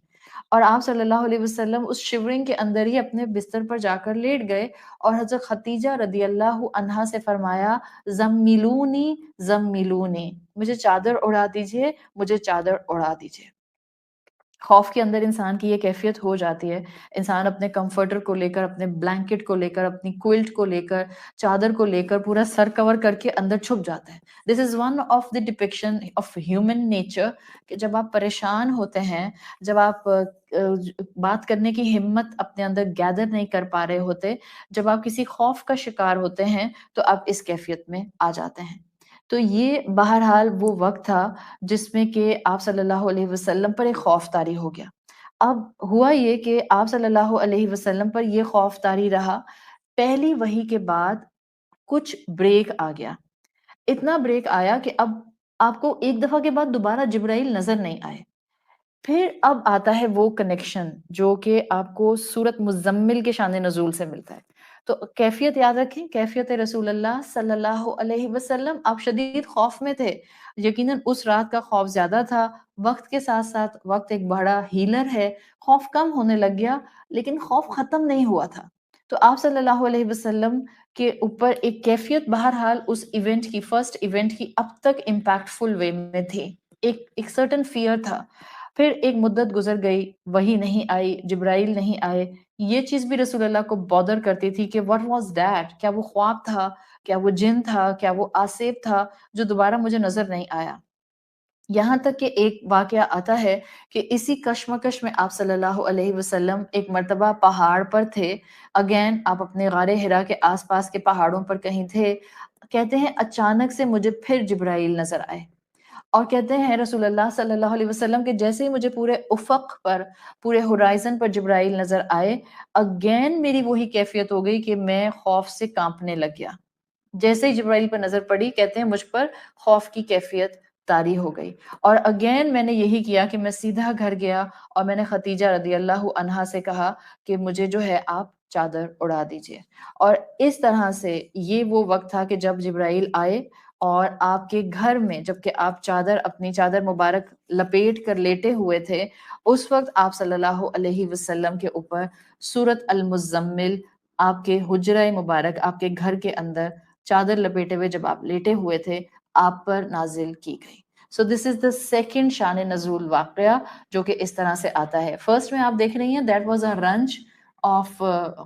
اور آپ صلی اللہ علیہ وسلم اس شیورنگ کے اندر ہی اپنے بستر پر جا کر لیٹ گئے اور حضرت ختیجہ رضی اللہ عنہا سے فرمایا زملونی زملونی، مجھے چادر اڑا دیجئے، مجھے چادر اڑا دیجئے۔ خوف کے اندر انسان کی یہ کیفیت ہو جاتی ہے، انسان اپنے کمفرٹر کو لے کر، اپنے بلینکٹ کو لے کر، اپنی کوئلٹ کو لے کر، چادر کو لے کر پورا سر کور کر کے اندر چھپ جاتا ہے۔ This is one of the depiction of human nature کہ جب آپ پریشان ہوتے ہیں، جب آپ بات کرنے کی ہمت اپنے اندر گیدر نہیں کر پا رہے ہوتے، جب آپ کسی خوف کا شکار ہوتے ہیں تو آپ اس کیفیت میں آ جاتے ہیں۔ تو یہ بہرحال وہ وقت تھا جس میں کہ آپ صلی اللہ علیہ وسلم پر ایک خوف طاری ہو گیا۔ اب ہوا یہ کہ آپ صلی اللہ علیہ وسلم پر یہ خوف طاری رہا، پہلی وحی کے بعد کچھ بریک آ گیا، اتنا بریک آیا کہ اب آپ کو ایک دفعہ کے بعد دوبارہ جبرائیل نظر نہیں آئے۔ پھر اب آتا ہے وہ کنیکشن جو کہ آپ کو سورت مزمل کے شان نزول سے ملتا ہے۔ تو کیفیت یاد رکھیں، کیفیت رسول اللہ صلی اللہ علیہ وسلم، آپ شدید خوف میں تھے، یقیناً اس رات کا خوف زیادہ تھا، وقت کے ساتھ ساتھ وقت ایک بڑا ہیلر ہے، خوف کم ہونے لگ گیا لیکن خوف ختم نہیں ہوا تھا۔ تو آپ صلی اللہ علیہ وسلم کے اوپر ایک کیفیت بہرحال اس ایونٹ کی، فرسٹ ایونٹ کی اب تک امپیکٹ فل وے میں تھی، ایک سرٹن فیئر تھا۔ پھر ایک مدت گزر گئی، وحی نہیں آئی، جبرائیل نہیں آئے، یہ چیز بھی رسول اللہ کو بادر کرتی تھی کہ what was that؟ کیا وہ خواب تھا؟ کیا وہ جن تھا؟ کیا وہ آصف تھا جو دوبارہ مجھے نظر نہیں آیا؟ یہاں تک کہ ایک واقعہ آتا ہے کہ اسی کشمکش میں آپ صلی اللہ علیہ وسلم ایک مرتبہ پہاڑ پر تھے، اگین آپ اپنے غار حرا کے آس پاس کے پہاڑوں پر کہیں تھے، کہتے ہیں اچانک سے مجھے پھر جبرائیل نظر آئے، اور کہتے ہیں رسول اللہ صلی اللہ علیہ وسلم کہ جیسے ہی مجھے پورے افق پر، پورے ہورائزن پر جبرائیل نظر آئے، اگین میری وہی کیفیت ہو گئی کہ میں خوف سے کانپنے لگ گیا۔ جیسے ہی جبرائیل پر نظر پڑی کہتے ہیں مجھ پر خوف کی کیفیت طاری ہو گئی، اور اگین میں نے یہی کیا کہ میں سیدھا گھر گیا اور میں نے خدیجہ رضی اللہ عنہا سے کہا کہ مجھے جو ہے آپ چادر اڑا دیجئے. اور اس طرح سے یہ وہ وقت تھا کہ جب جبرائیل آئے اور آپ کے گھر میں، جبکہ آپ اپنی چادر مبارک لپیٹ کر لیٹے ہوئے تھے، اس وقت آپ صلی اللہ علیہ وسلم کے اوپر سورت المزمل آپ کے حجرہ مبارک، آپ کے گھر کے اندر چادر لپیٹے ہوئے جب آپ لیٹے ہوئے تھے، آپ پر نازل کی گئی. سو دس از دا سیکنڈ شان نزول واقعہ جو کہ اس طرح سے آتا ہے. فرسٹ میں آپ دیکھ رہی ہیں دیٹ واز اے رنج آف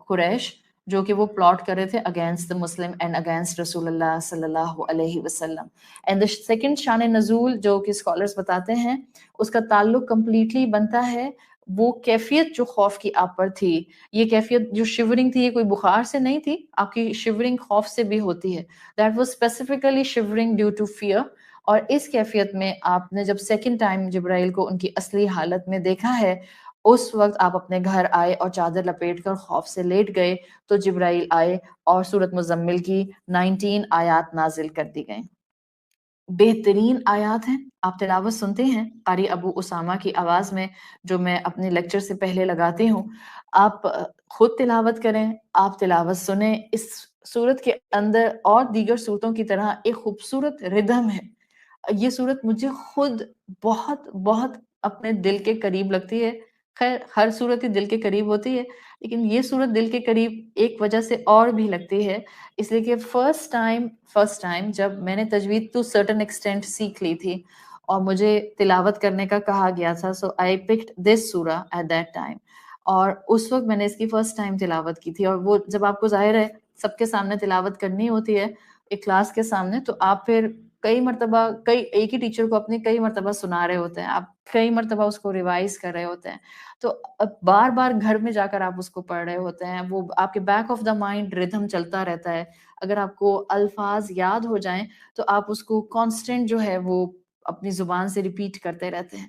قریش، جو کہ وہ پلاٹ کر رہے تھے against the Muslim and against رسول اللہ صلی اللہ علیہ وسلم. اینڈ دا سیکنڈ شان نزول جو کہ اسکالرس بتاتے ہیں اس کا تعلق کمپلیٹلی بنتا ہے وہ کیفیت جو خوف کی آپ پر تھی. یہ کیفیت جو شیورنگ تھی، یہ کوئی بخار سے نہیں تھی، آپ کی شیورنگ خوف سے بھی ہوتی ہے. That was specifically shivering due to fear. اور اس کیفیت میں آپ نے جب سیکنڈ ٹائم جبرائیل کو ان کی اصلی حالت میں دیکھا ہے، اس وقت آپ اپنے گھر آئے اور چادر لپیٹ کر خوف سے لیٹ گئے تو جبرائیل آئے اور سورت مزمل کی 19 آیات نازل کر دی گئیں. بہترین آیات ہیں. آپ تلاوت سنتے ہیں قاری ابو اسامہ کی آواز میں جو میں اپنے لیکچر سے پہلے لگاتی ہوں. آپ خود تلاوت کریں، آپ تلاوت سنیں. اس سورت کے اندر اور دیگر سورتوں کی طرح ایک خوبصورت ردھم ہے. یہ سورت مجھے خود بہت بہت اپنے دل کے قریب لگتی ہے. خیر ہر سورت ہی دل کے قریب ہوتی ہے، لیکن یہ سورت دل کے قریب ایک وجہ سے اور بھی لگتی ہے، اس لیے کہ فرسٹ ٹائم جب میں نے تجوید ٹو سرٹن ایکسٹینٹ سیکھ لی تھی اور مجھے تلاوت کرنے کا کہا گیا تھا، سو آئی پکڈ دس سورہ ایٹ دیٹ ٹائم. اور اس وقت میں نے اس کی فرسٹ ٹائم تلاوت کی تھی. اور وہ جب آپ کو ظاہر ہے سب کے سامنے تلاوت کرنی ہوتی ہے ایک کلاس کے سامنے، تو آپ پھر کئی مرتبہ ایک ہی ٹیچر کو اپنی کئی مرتبہ سنا رہے ہوتے ہیں، آپ کئی مرتبہ اس کو ریوائز کر رہے ہوتے ہیں، تو بار بار گھر میں جا کر آپ اس کو پڑھ رہے ہوتے ہیں. وہ آپ کے back of the mind rhythm چلتا رہتا ہے. اگر آپ کو الفاظ یاد ہو جائیں تو آپ اس کو کانسٹنٹ جو ہے وہ اپنی زبان سے ریپیٹ کرتے رہتے ہیں.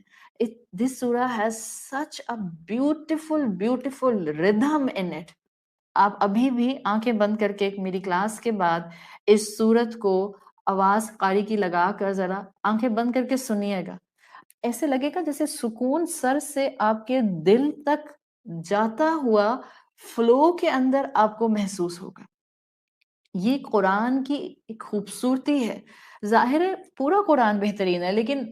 دس سورہ has such a beautiful rhythm in it. آپ ابھی بھی آنکھیں بند کر کے میری کلاس کے بعد اس سورت کو آواز قاری کی لگا کر ذرا آنکھیں بند کر کے سنیے گا. ایسے لگے گا جیسے سکون سر سے آپ کے دل تک جاتا ہوا فلو کے اندر آپ کو محسوس ہوگا. یہ قرآن کی ایک خوبصورتی ہے. ظاہر ہے پورا قرآن بہترین ہے، لیکن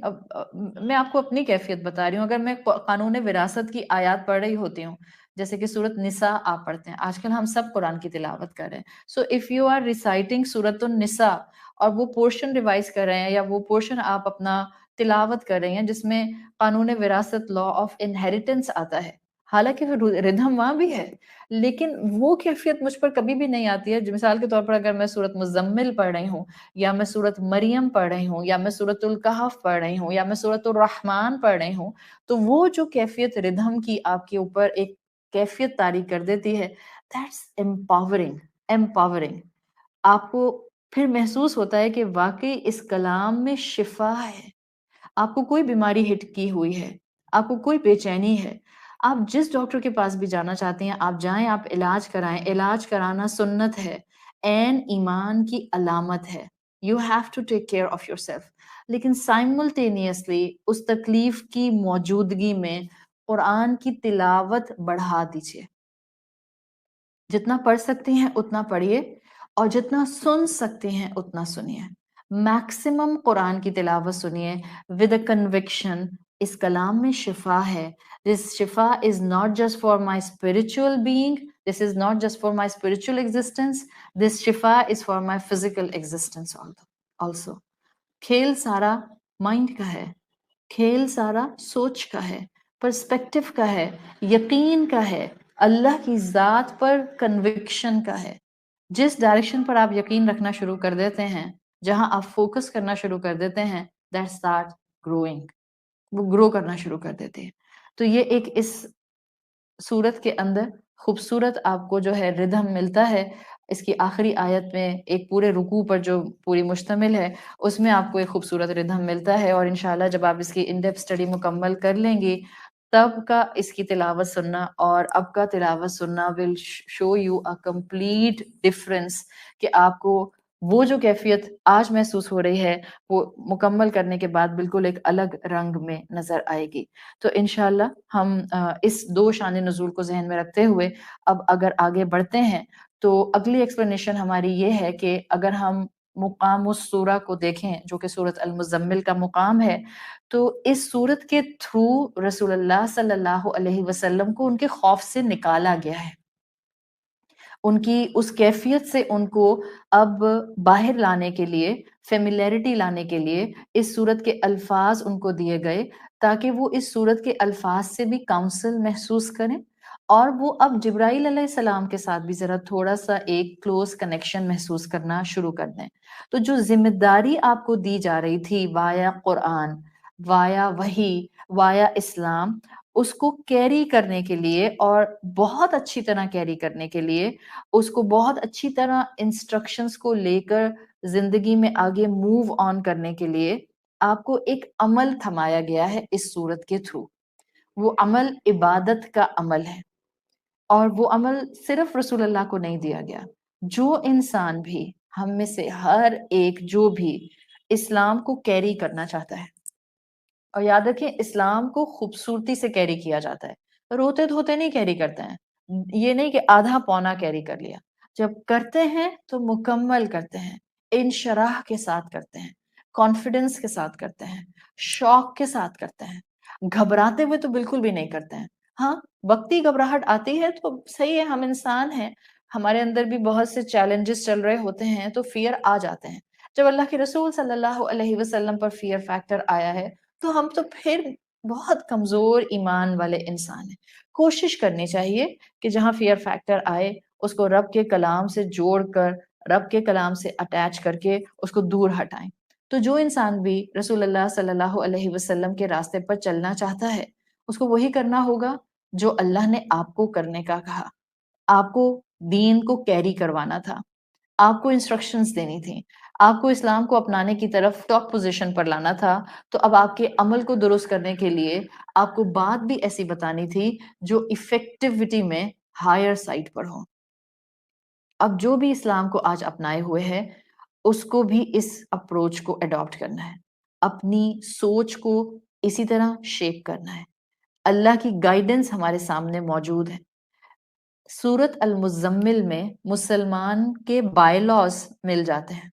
میں آپ کو اپنی کیفیت بتا رہی ہوں. اگر میں قانون وراثت کی آیات پڑھ رہی ہوتی ہوں، جیسے کہ سورت نساء آپ پڑھتے ہیں، آج کل ہم سب قرآن کی تلاوت کر رہے ہیں. So if you are reciting سورت النساء اور وہ پورشن ریوائز کر رہے ہیں یا وہ پورشن آپ اپنا تلاوت کر رہے ہیں جس میں قانون وراثت لا آف انہیریٹنس آتا ہے، حالانکہ ردھم وہاں بھی ہے، لیکن وہ کیفیت مجھ پر کبھی بھی نہیں آتی ہے. مثال کے طور پر اگر میں سورت مزمل پڑھ رہی ہوں، یا میں سورت مریم پڑھ رہی ہوں، یا میں سورت الکہف پڑھ رہی ہوں، یا میں سورت الرحمن پڑھ رہی ہوں، تو وہ جو کیفیت ردھم کی آپ کے اوپر ایک کیفیت طاری کر دیتی ہے، دیٹس امپاورنگ. آپ کو پھر محسوس ہوتا ہے کہ واقعی اس کلام میں شفا ہے. آپ کو کوئی بیماری ہٹ کی ہوئی ہے، آپ کو کوئی بے چینی ہے، آپ جس ڈاکٹر کے پاس بھی جانا چاہتے ہیں آپ جائیں، آپ علاج کرائیں. علاج کرانا سنت ہے، این ایمان کی علامت ہے. You have to take care of yourself. لیکن سائملٹینیسلی اس تکلیف کی موجودگی میں قرآن کی تلاوت بڑھا دیجیے. جتنا پڑھ سکتے ہیں اتنا پڑھیے اور جتنا سن سکتے ہیں اتنا سنیے. میکسیمم قرآن کی تلاوت سنیے ود اے کنوکشن. اس کلام میں شفا ہے. This shifa is not just for my spiritual being. This is not just for my spiritual existence. This shifa is for my physical existence also. کھیل سارا مائنڈ کا ہے، کھیل سارا سوچ کا ہے، پرسپیکٹو کا ہے، یقین کا ہے، اللہ کی ذات پر کنوکشن کا ہے. جس ڈائریکشن پر آپ یقین رکھنا شروع کر دیتے ہیں، جہاں آپ فوکس کرنا شروع کر دیتے ہیں، دیٹ اسٹارٹ گروئنگ. وہ گرو کرنا شروع کر دیتے ہیں. تو یہ ایک اس سورت کے اندر خوبصورت آپ کو جو ہے ردھم ملتا ہے. اس کی آخری آیت میں ایک پورے رکوع پر جو پوری مشتمل ہے اس میں آپ کو ایک خوبصورت ردھم ملتا ہے. اور انشاءاللہ جب آپ اس کی ان ڈیپتھ اسٹڈی مکمل کر لیں گی تب کا اس کی تلاوت سننا اور اب کا تلاوت سننا will show you a complete difference, کہ آپ کو وہ جو کیفیت آج محسوس ہو رہی ہے وہ مکمل کرنے کے بعد بالکل ایک الگ رنگ میں نظر آئے گی. تو انشاءاللہ ہم اس 2 شان نزول کو ذہن میں رکھتے ہوئے اب اگر آگے بڑھتے ہیں تو اگلی ایکسپلینیشن ہماری یہ ہے کہ اگر ہم مقام اس سورہ کو دیکھیں جو کہ سورۃ المزمل کا مقام ہے، تو اس سورت کے تھرو رسول اللہ صلی اللہ علیہ وسلم کو ان کے خوف سے نکالا گیا ہے. ان کی اس کیفیت سے ان کو اب باہر لانے کے لیے، فیملیرٹی لانے کے لیے اس سورت کے الفاظ ان کو دیے گئے تاکہ وہ اس سورت کے الفاظ سے بھی کاؤنسل محسوس کریں اور وہ اب جبرائیل علیہ السلام کے ساتھ بھی ذرا تھوڑا سا ایک کلوز کنیکشن محسوس کرنا شروع کر دیں. تو جو ذمہ داری آپ کو دی جا رہی تھی وایا قرآن، وایا وحی، وایا اسلام، اس کو کیری کرنے کے لیے اور بہت اچھی طرح کیری کرنے کے لیے، اس کو بہت اچھی طرح انسٹرکشنز کو لے کر زندگی میں آگے موو آن کرنے کے لیے آپ کو ایک عمل تھمایا گیا ہے اس صورت کے تھرو. وہ عمل عبادت کا عمل ہے اور وہ عمل صرف رسول اللہ کو نہیں دیا گیا. جو انسان بھی ہم میں سے ہر ایک جو بھی اسلام کو کیری کرنا چاہتا ہے، اور یاد رکھیں اسلام کو خوبصورتی سے کیری کیا جاتا ہے، روتے دھوتے نہیں کیری کرتے ہیں. یہ نہیں کہ آدھا پونا کیری کر لیا، جب کرتے ہیں تو مکمل کرتے ہیں، انشراح کے ساتھ کرتے ہیں، کانفیڈنس کے ساتھ کرتے ہیں، شوق کے ساتھ کرتے ہیں. گھبراتے ہوئے تو بالکل بھی نہیں کرتے ہیں. ہاں وقتی گھبراہٹ آتی ہے تو صحیح ہے، ہم انسان ہیں، ہمارے اندر بھی بہت سے چیلنجز چل رہے ہوتے ہیں تو فیئر آ جاتے ہیں. جب اللہ کے رسول صلی اللہ علیہ وسلم پر فیئر فیکٹر آیا ہے تو ہم تو پھر بہت کمزور ایمان والے انسان ہیں. کوشش کرنی چاہیے کہ جہاں فیئر فیکٹر آئے اس کو رب کے کلام سے جوڑ کر، رب کے کلام سے اٹیچ کر کے اس کو دور ہٹائیں. تو جو انسان بھی رسول اللہ صلی اللہ علیہ وسلم کے راستے پر چلنا چاہتا ہے اس کو وہی کرنا ہوگا جو اللہ نے آپ کو کرنے کا کہا. آپ کو دین کو کیری کروانا تھا، آپ کو انسٹرکشنز دینی تھیں، آپ کو اسلام کو اپنانے کی طرف ٹاپ پوزیشن پر لانا تھا. تو اب آپ کے عمل کو درست کرنے کے لیے آپ کو بات بھی ایسی بتانی تھی جو افیکٹیوٹی میں ہائر سائٹ پر ہو. اب جو بھی اسلام کو آج اپنائے ہوئے ہے اس کو بھی اس اپروچ کو اڈاپٹ کرنا ہے، اپنی سوچ کو اسی طرح شیپ کرنا ہے. اللہ کی گائیڈنس ہمارے سامنے موجود ہے. سورت المزمل میں مسلمان کے بائی لاز مل جاتے ہیں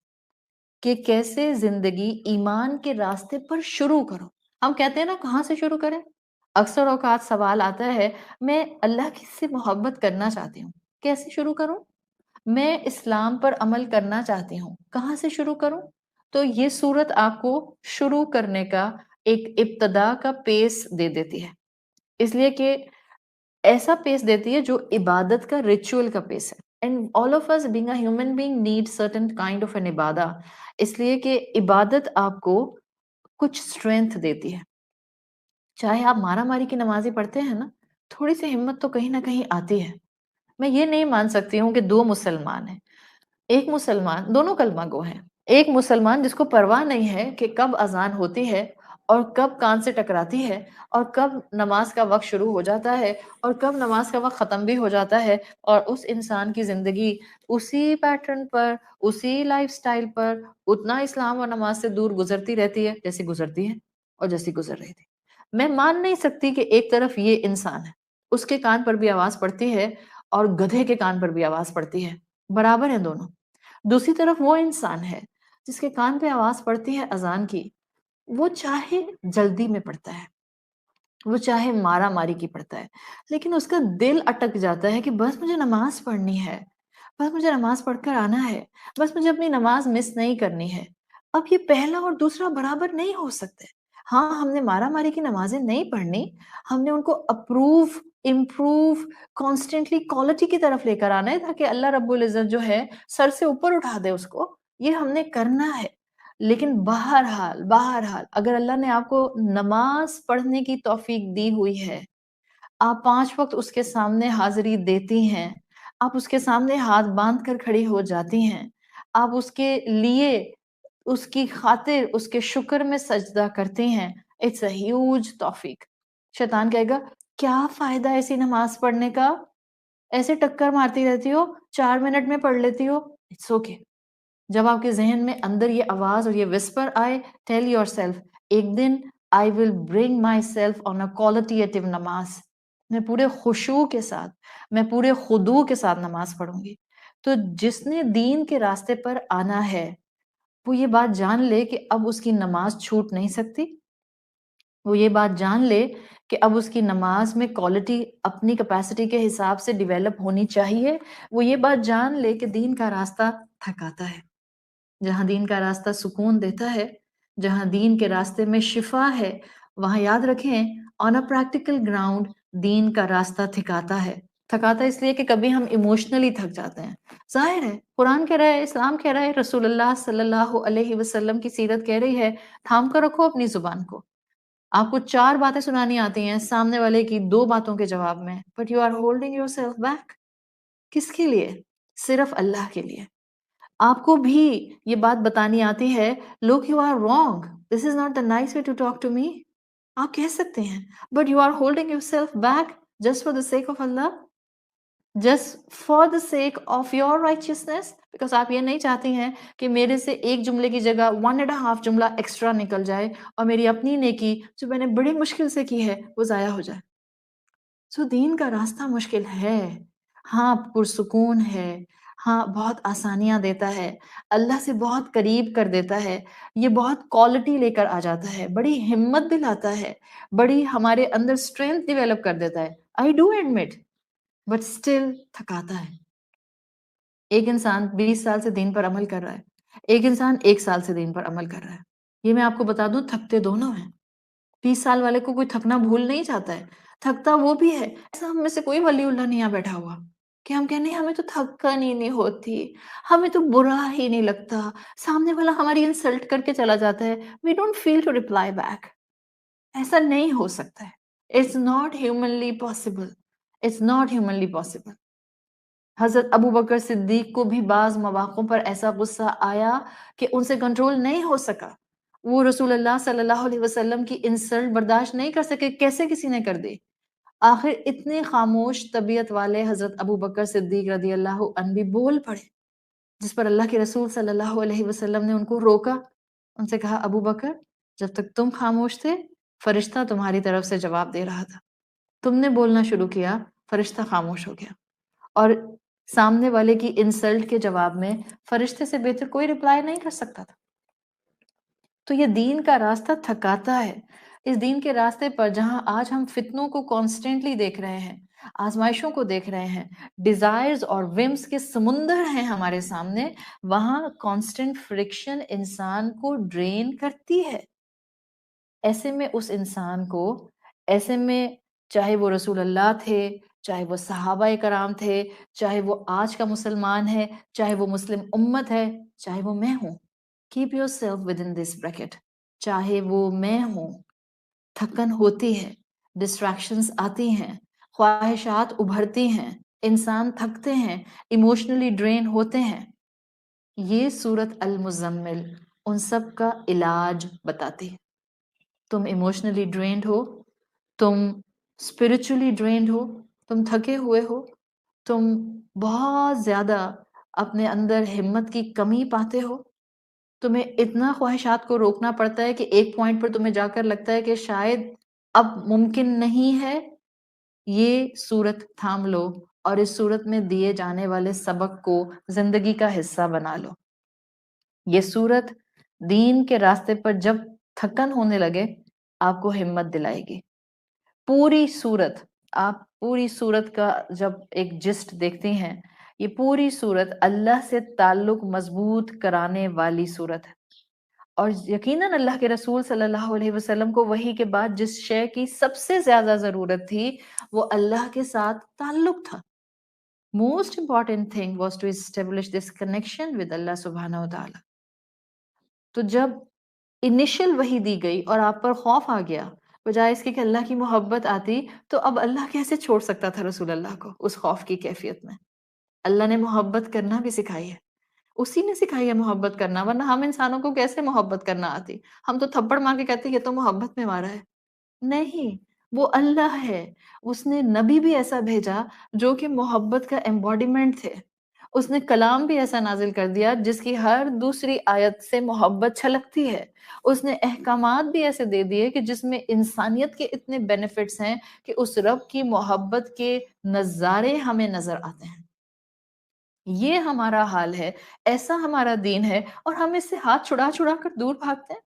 کہ کیسے زندگی ایمان کے راستے پر شروع کرو. ہم کہتے ہیں نا کہاں سے شروع کریں؟ اکثر اوقات سوال آتا ہے میں اللہ کی سے محبت کرنا چاہتی ہوں، کیسے شروع کروں؟ میں اسلام پر عمل کرنا چاہتی ہوں، کہاں سے شروع کروں؟ تو یہ صورت آپ کو شروع کرنے کا ایک ابتدا کا پیس دے دیتی ہے، اس لیے کہ ایسا پیس دیتی ہے جو عبادت کا ریچول کا پیس ہے. And all of us being a human being need certain kind of an Ubadah, اس لیے کہ عبادت آپ کو کچھ strength دیتی ہے. چاہے آپ مارا ماری کی نمازی پڑھتے ہیں نا، تھوڑی سی ہمت تو کہیں نہ کہیں آتی ہے. میں یہ نہیں مان سکتی ہوں کہ 2 مسلمان ہیں، ایک مسلمان، دونوں کلمہ گو ہیں، ایک مسلمان جس کو پرواہ نہیں ہے کہ کب اذان ہوتی ہے اور کب کان سے ٹکراتی ہے اور کب نماز کا وقت شروع ہو جاتا ہے اور کب نماز کا وقت ختم بھی ہو جاتا ہے، اور اس انسان کی زندگی اسی پیٹرن پر، اسی لائف سٹائل پر اتنا اسلام اور نماز سے دور گزرتی رہتی ہے جیسی گزرتی ہے اور جیسی گزر رہی تھی. میں مان نہیں سکتی کہ ایک طرف یہ انسان ہے، اس کے کان پر بھی آواز پڑتی ہے اور گدھے کے کان پر بھی آواز پڑتی ہے، برابر ہیں دونوں. دوسری طرف وہ انسان ہے جس کے کان پہ آواز پڑتی ہے اذان کی، وہ چاہے جلدی میں پڑھتا ہے، وہ چاہے مارا ماری کی پڑھتا ہے، لیکن اس کا دل اٹک جاتا ہے کہ بس مجھے نماز پڑھنی ہے، بس مجھے نماز پڑھ کر آنا ہے، بس مجھے اپنی نماز مس نہیں کرنی ہے. اب یہ پہلا اور دوسرا برابر نہیں ہو سکتے. ہاں ہم نے مارا ماری کی نمازیں نہیں پڑھنی، ہم نے ان کو اپروو، امپروو، کانسٹنٹلی کوالٹی کی طرف لے کر آنا ہے تاکہ اللہ رب العزت جو ہے سر سے اوپر اٹھا دے اس کو. یہ ہم نے کرنا ہے. لیکن بہرحال اگر اللہ نے آپ کو نماز پڑھنے کی توفیق دی ہوئی ہے، آپ 5 وقت اس کے سامنے حاضری دیتی ہیں، آپ اس کے سامنے ہاتھ باندھ کر کھڑی ہو جاتی ہیں، آپ اس کے لیے، اس کی خاطر، اس کے شکر میں سجدہ کرتے ہیں، اٹس اے ہیوج توفیق. شیطان کہے گا کیا فائدہ ایسی نماز پڑھنے کا، ایسے ٹکر مارتی رہتی ہو، 4 منٹ میں پڑھ لیتی ہو. اٹس اوکے، جب آپ کے ذہن میں اندر یہ آواز اور یہ وسپر آئے، ٹیل یور سیلف ایک دن آئی ول برنگ my self on a qualitative نماز، میں پورے خشوع کے ساتھ، میں پورے خضوع کے ساتھ نماز پڑھوں گی۔ تو جس نے دین کے راستے پر آنا ہے وہ یہ بات جان لے کہ اب اس کی نماز چھوٹ نہیں سکتی، وہ یہ بات جان لے کہ اب اس کی نماز میں کوالٹی اپنی کیپیسٹی کے حساب سے ڈیویلپ ہونی چاہیے، وہ یہ بات جان لے کہ دین کا راستہ تھکاتا ہے، جہاں دین کا راستہ سکون دیتا ہے، جہاں دین کے راستے میں شفا ہے، وہاں یاد رکھیں آن اے پریکٹیکل گراؤنڈ دین کا راستہ تھکاتا اس لیے کہ کبھی ہم ایموشنلی تھک جاتے ہیں۔ ظاہر ہے قرآن کہہ رہا ہے، اسلام کہہ رہا ہے، رسول اللہ صلی اللہ علیہ وسلم کی سیرت کہہ رہی ہے، تھام کر رکھو اپنی زبان کو۔ آپ کو 4 باتیں سنانی آتی ہیں سامنے والے کی 2 باتوں کے جواب میں، but you are holding yourself back, کس کے لیے؟ صرف اللہ کے لیے۔ آپ کو بھی یہ بات بتانی آتی ہے، look you are wrong, this is not the nice way to talk to me, آپ کہہ سکتے ہیں، but you are holding yourself back just for the sake of Allah, just for the sake of your righteousness, because آپ یہ نہیں چاہتی ہیں کہ میرے سے ایک جملے کی جگہ 1.5 جملہ ایکسٹرا نکل جائے اور میری اپنی نیکی جو میں نے بڑی مشکل سے کی ہے وہ ضائع ہو جائے۔ سو دین کا راستہ مشکل ہے، ہاں پرسکون ہے، ہاں بہت آسانیاں دیتا ہے، اللہ سے بہت قریب کر دیتا ہے، یہ بہت کوالٹی لے کر آ جاتا ہے، بڑی ہمت دلاتا ہے، بڑی ہمارے اندر اسٹرینتھ ڈیولپ کر دیتا ہے، I do admit, but still تھکاتا ہے۔ ایک انسان 20 سال سے دین پر عمل کر رہا ہے، ایک انسان 1 سال سے دین پر عمل کر رہا ہے، یہ میں آپ کو بتا دوں تھکتے دونوں ہیں۔ 20 سال والے کو کوئی تھکنا بھول نہیں جاتا ہے، تھکتا وہ بھی ہے۔ ایسا ہم میں سے کوئی ولی اللہ نہیں یہاں بیٹھا ہوا کہ ہم کہنے ہمیں تو تھکن ہی نہیں ہوتی، ہمیں تو برا ہی نہیں لگتا، سامنے والا ہماری انسلٹ کر کے چلا جاتا ہے، we don't fail to reply back. ایسا نہیں ہو سکتا ہے، it's not humanly possible, it's not humanly possible. حضرت ابو بکر صدیق کو بھی بعض مواقعوں پر ایسا غصہ آیا کہ ان سے کنٹرول نہیں ہو سکا، وہ رسول اللہ صلی اللہ علیہ وسلم کی انسلٹ برداشت نہیں کر سکے، کیسے کسی نے کر دی، آخر اتنے خاموش طبیعت والے حضرت ابو بکر صدیق رضی اللہ عنہ بھی بول پڑے، جس پر اللہ کے رسول صلی اللہ علیہ وسلم نے ان کو روکا، ان سے کہا ابو بکر جب تک تم خاموش تھے فرشتہ تمہاری طرف سے جواب دے رہا تھا، تم نے بولنا شروع کیا فرشتہ خاموش ہو گیا، اور سامنے والے کی انسلٹ کے جواب میں فرشتے سے بہتر کوئی رپلائی نہیں کر سکتا تھا۔ تو یہ دین کا راستہ تھکاتا ہے، اس دین کے راستے پر جہاں آج ہم فتنوں کو کانسٹنٹلی دیکھ رہے ہیں، آزمائشوں کو دیکھ رہے ہیں، ڈیزائرز اور ومس کے سمندر ہیں ہمارے سامنے، وہاں کانسٹنٹ فرکشن انسان کو ڈرین کرتی ہے۔ ایسے میں اس انسان کو، ایسے میں چاہے وہ رسول اللہ تھے، چاہے وہ صحابہ کرام تھے، چاہے وہ آج کا مسلمان ہے، چاہے وہ مسلم امت ہے، چاہے وہ میں ہوں، keep your self with in this bracket, چاہے وہ میں ہوں، تھکن ہوتی ہے، ڈسٹریکشنز آتی ہیں، خواہشات ابھرتی ہیں، انسان تھکتے ہیں، ایموشنلی ڈرین ہوتے ہیں۔ یہ سورت المزمل ان سب کا علاج بتاتی ہے۔ تم ایموشنلی ڈرینڈ ہو، تم اسپرچولی ڈرینڈ ہو، تم تھکے ہوئے ہو، تم بہت زیادہ اپنے اندر ہمت کی کمی پاتے ہو، تمہیں اتنا خواہشات کو روکنا پڑتا ہے کہ ایک پوائنٹ پر تمہیں جا کر لگتا ہے کہ شاید اب ممکن نہیں ہے، یہ صورت تھام لو اور اس صورت میں دیے جانے والے سبق کو زندگی کا حصہ بنا لو۔ یہ صورت دین کے راستے پر جب تھکن ہونے لگے آپ کو ہمت دلائے گی۔ پوری صورت، آپ پوری صورت کا جب ایک جسٹ دیکھتے ہیں، یہ پوری صورت اللہ سے تعلق مضبوط کرانے والی صورت ہے، اور یقیناً اللہ کے رسول صلی اللہ علیہ وسلم کو وحی کے بعد جس شے کی سب سے زیادہ ضرورت تھی وہ اللہ کے ساتھ تعلق تھا۔ Most important thing was to establish this connection with Allah سبحانہ و تعالی۔ تو جب انیشل وحی دی گئی اور آپ پر خوف آ گیا، بجائے اس کے کہ اللہ کی محبت آتی، تو اب اللہ کیسے چھوڑ سکتا تھا رسول اللہ کو اس خوف کی کیفیت میں؟ اللہ نے محبت کرنا بھی سکھائی ہے، اسی نے سکھائی ہے محبت کرنا، ورنہ ہم انسانوں کو کیسے محبت کرنا آتی؟ ہم تو تھپڑ مار کے کہتے ہیں یہ تو محبت میں مارا ہے، نہیں، وہ اللہ ہے، اس نے نبی بھی ایسا بھیجا جو کہ محبت کا ایمبوڈیمنٹ تھے، اس نے کلام بھی ایسا نازل کر دیا جس کی ہر دوسری آیت سے محبت چھلکتی ہے. اس نے احکامات بھی ایسے دے دیے کہ جس میں انسانیت کے اتنے بینیفٹس ہیں کہ اس رب کی محبت کے نظارے ہمیں نظر آتے ہیں. یہ ہمارا حال ہے، ایسا ہمارا دین ہے، اور ہم اس سے ہاتھ چھڑا چھڑا کر دور بھاگتے ہیں.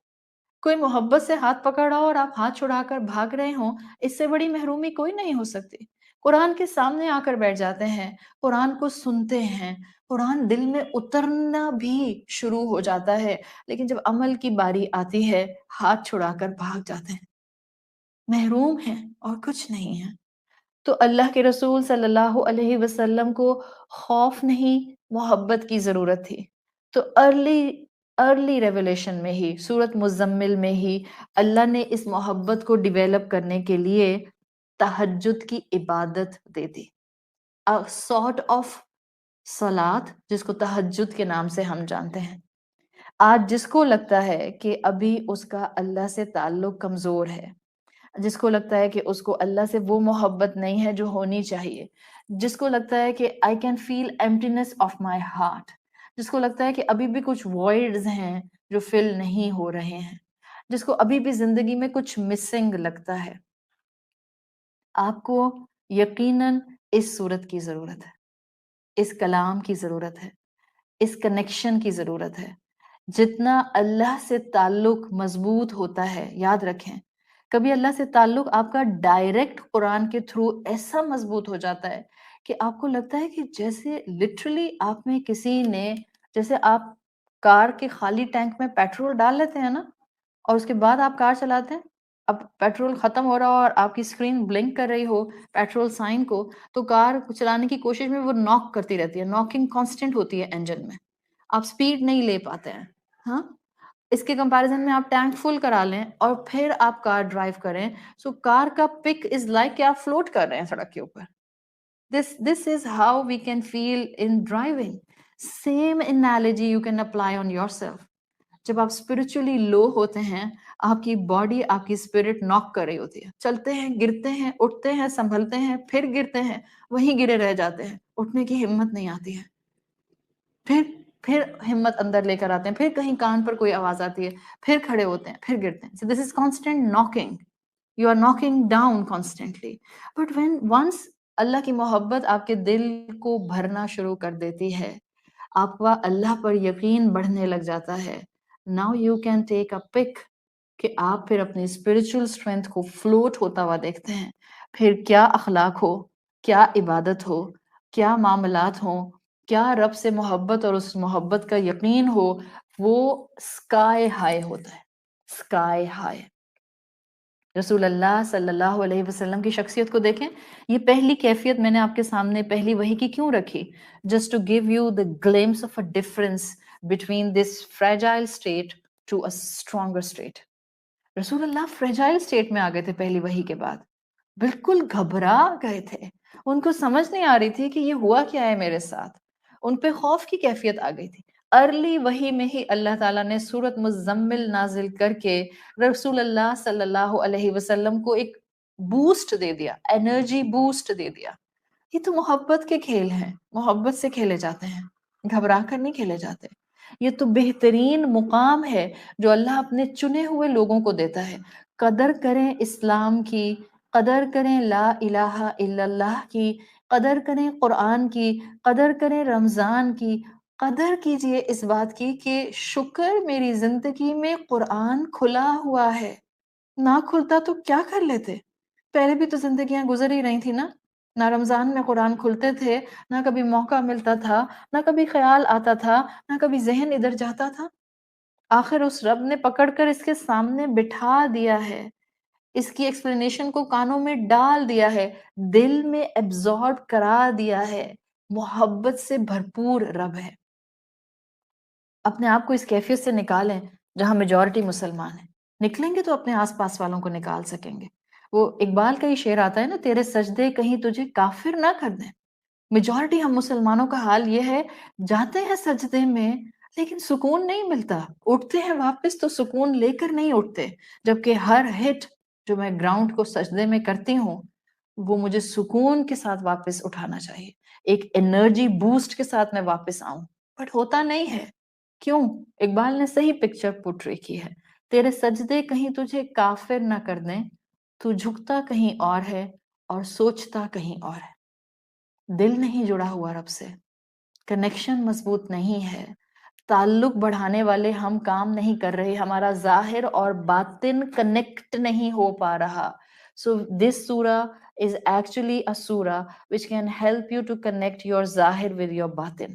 کوئی محبت سے ہاتھ پکڑ رہا ہو اور آپ ہاتھ چھڑا کر بھاگ رہے ہوں، اس سے بڑی محرومی کوئی نہیں ہو سکتی. قرآن کے سامنے آ کر بیٹھ جاتے ہیں، قرآن کو سنتے ہیں، قرآن دل میں اترنا بھی شروع ہو جاتا ہے، لیکن جب عمل کی باری آتی ہے ہاتھ چھڑا کر بھاگ جاتے ہیں. محروم ہیں اور کچھ نہیں ہے. تو اللہ کے رسول صلی اللہ علیہ وسلم کو خوف نہیں، محبت کی ضرورت تھی. تو ارلی ریولیشن میں ہی، سورت مزمل میں ہی اللہ نے اس محبت کو ڈیویلپ کرنے کے لیے تہجد کی عبادت دے دی. سارٹ آف صلات، جس کو تہجد کے نام سے ہم جانتے ہیں. آج جس کو لگتا ہے کہ ابھی اس کا اللہ سے تعلق کمزور ہے، جس کو لگتا ہے کہ اس کو اللہ سے وہ محبت نہیں ہے جو ہونی چاہیے، جس کو لگتا ہے کہ I can feel emptiness of my heart، جس کو لگتا ہے کہ ابھی بھی کچھ voids ہیں جو فل نہیں ہو رہے ہیں، جس کو ابھی بھی زندگی میں کچھ مسنگ لگتا ہے، آپ کو یقیناً اس صورت کی ضرورت ہے، اس کلام کی ضرورت ہے، اس کنیکشن کی ضرورت ہے. جتنا اللہ سے تعلق مضبوط ہوتا ہے، یاد رکھیں کبھی اللہ سے تعلق آپ کا ڈائریکٹ قرآن کے تھرو ایسا مضبوط ہو جاتا ہے کہ آپ کو لگتا ہے کہ جیسے لٹرلی آپ میں کسی نے، جیسے آپ کار کے خالی ٹینک میں پیٹرول ڈال لیتے ہیں نا، اور اس کے بعد آپ کار چلاتے ہیں، اب پیٹرول ختم ہو رہا ہو اور آپ کی اسکرین بلنک کر رہی ہو پیٹرول سائن کو، تو کار چلانے کی کوشش میں وہ ناک کرتی رہتی ہے، ناکنگ کانسٹنٹ ہوتی ہے انجن میں، آپ سپیڈ نہیں لے پاتے ہیں. ہاں، اس کے کمپیریزن میں آپ ٹینک فل کرا لیں اور پھر آپ کار ڈرائیو کریں، سو کار کا پک از لائک کہ آپ فلوٹ کر رہے ہیں سڑک کے اوپر. This is how we can feel in driving. Same analogy you can apply on yourself. جب آپ اسپرچولی لو ہوتے ہیں، آپ کی باڈی، آپ کی اسپرٹ ناک کر رہی ہوتی ہے، چلتے ہیں، گرتے ہیں، اٹھتے ہیں، سنبھلتے ہیں، پھر گرتے ہیں، وہیں گرے رہ جاتے ہیں، اٹھنے کی ہمت نہیں آتی ہے، پھر ہمت اندر لے کر آتے ہیں، پھر کہیں کان پر کوئی آواز آتی ہے، پھر کھڑے ہوتے ہیں، پھر گرتے ہیں. So this is constant knocking. You are knocking down constantly. But when once اللہ کی محبت آپ کے دل کو بھرنا شروع کر دیتی ہے، آپ کا اللہ پر یقین بڑھنے لگ جاتا ہے. Now you can take a pick کہ آپ پھر اپنی spiritual strength کو فلوٹ ہوتا ہوا دیکھتے ہیں. پھر کیا اخلاق ہو، کیا عبادت ہو، کیا معاملات ہوں، کیا رب سے محبت اور اس محبت کا یقین ہو، وہ اسکائی ہائی ہوتا ہے، اسکائی ہائی. رسول اللہ صلی اللہ علیہ وسلم کی شخصیت کو دیکھیں. یہ پہلی کیفیت میں نے آپ کے سامنے پہلی وحی کی کیوں رکھی؟ Just to give you the glimpse of a difference between this fragile state to a stronger state. رسول اللہ فریجائل اسٹیٹ میں آ گئے تھے پہلی وحی کے بعد، بالکل گھبرا گئے تھے، ان کو سمجھ نہیں آ رہی تھی کہ یہ ہوا کیا ہے میرے ساتھ، ان پہ خوف کی کیفیت آ گئی تھی. ارلی وحی میں ہی اللہ تعالیٰ نے سورت مزمل نازل کر کے رسول اللہ صلی اللہ علیہ وسلم کو ایک بوسٹ دے دیا، انرجی بوسٹ دے دیا. یہ تو محبت کے کھیل ہیں، محبت سے کھیلے جاتے ہیں، گھبرا کر نہیں کھیلے جاتے. یہ تو بہترین مقام ہے جو اللہ اپنے چنے ہوئے لوگوں کو دیتا ہے. قدر کریں اسلام کی، قدر کریں لا الہ الا اللہ کی، قدر کریں قرآن کی، قدر کریں رمضان کی، قدر کیجئے اس بات کی کہ شکر میری زندگی میں قرآن کھلا ہوا ہے. نہ کھلتا تو کیا کر لیتے؟ پہلے بھی تو زندگیاں گزر ہی رہی تھی نا، نہ رمضان میں قرآن کھلتے تھے، نہ کبھی موقع ملتا تھا، نہ کبھی خیال آتا تھا، نہ کبھی ذہن ادھر جاتا تھا. آخر اس رب نے پکڑ کر اس کے سامنے بٹھا دیا ہے، اس کی ایکسپلینیشن کو کانوں میں ڈال دیا ہے، دل میں ایبزارب کرا دیا ہے. محبت سے بھرپور رب ہے. اپنے آپ کو اس کیفیت سے نکالیں جہاں میجورٹی مسلمان ہیں. نکلیں گے تو اپنے آس پاس والوں کو نکال سکیں گے. وہ اقبال کا ہی شعر آتا ہے نا، تیرے سجدے کہیں تجھے کافر نہ کر دیں. میجورٹی ہم مسلمانوں کا حال یہ ہے، جاتے ہیں سجدے میں لیکن سکون نہیں ملتا، اٹھتے ہیں واپس تو سکون لے کر نہیں اٹھتے، جبکہ ہر ہٹ جو میں گراؤنڈ کو سجدے میں کرتی ہوں وہ مجھے سکون کے ساتھ واپس اٹھانا چاہیے. ایک انرجی بوسٹ کے ساتھ میں واپس آؤں، بٹ ہوتا نہیں ہے. کیوں؟ اقبال نے صحیح پکچر پورٹری کی ہے. تیرے سجدے کہیں تجھے کافر نہ کر دیں، تو جھکتا کہیں اور ہے اور سوچتا کہیں اور ہے. دل نہیں جڑا ہوا رب سے، کنیکشن مضبوط نہیں ہے، تعلق بڑھانے والے ہم کام نہیں کر رہے، ہمارا ظاہر اور باطن کنیکٹ نہیں ہو پا رہا. So this surah is actually a surah which can help you to connect your ظاہر with your باطن.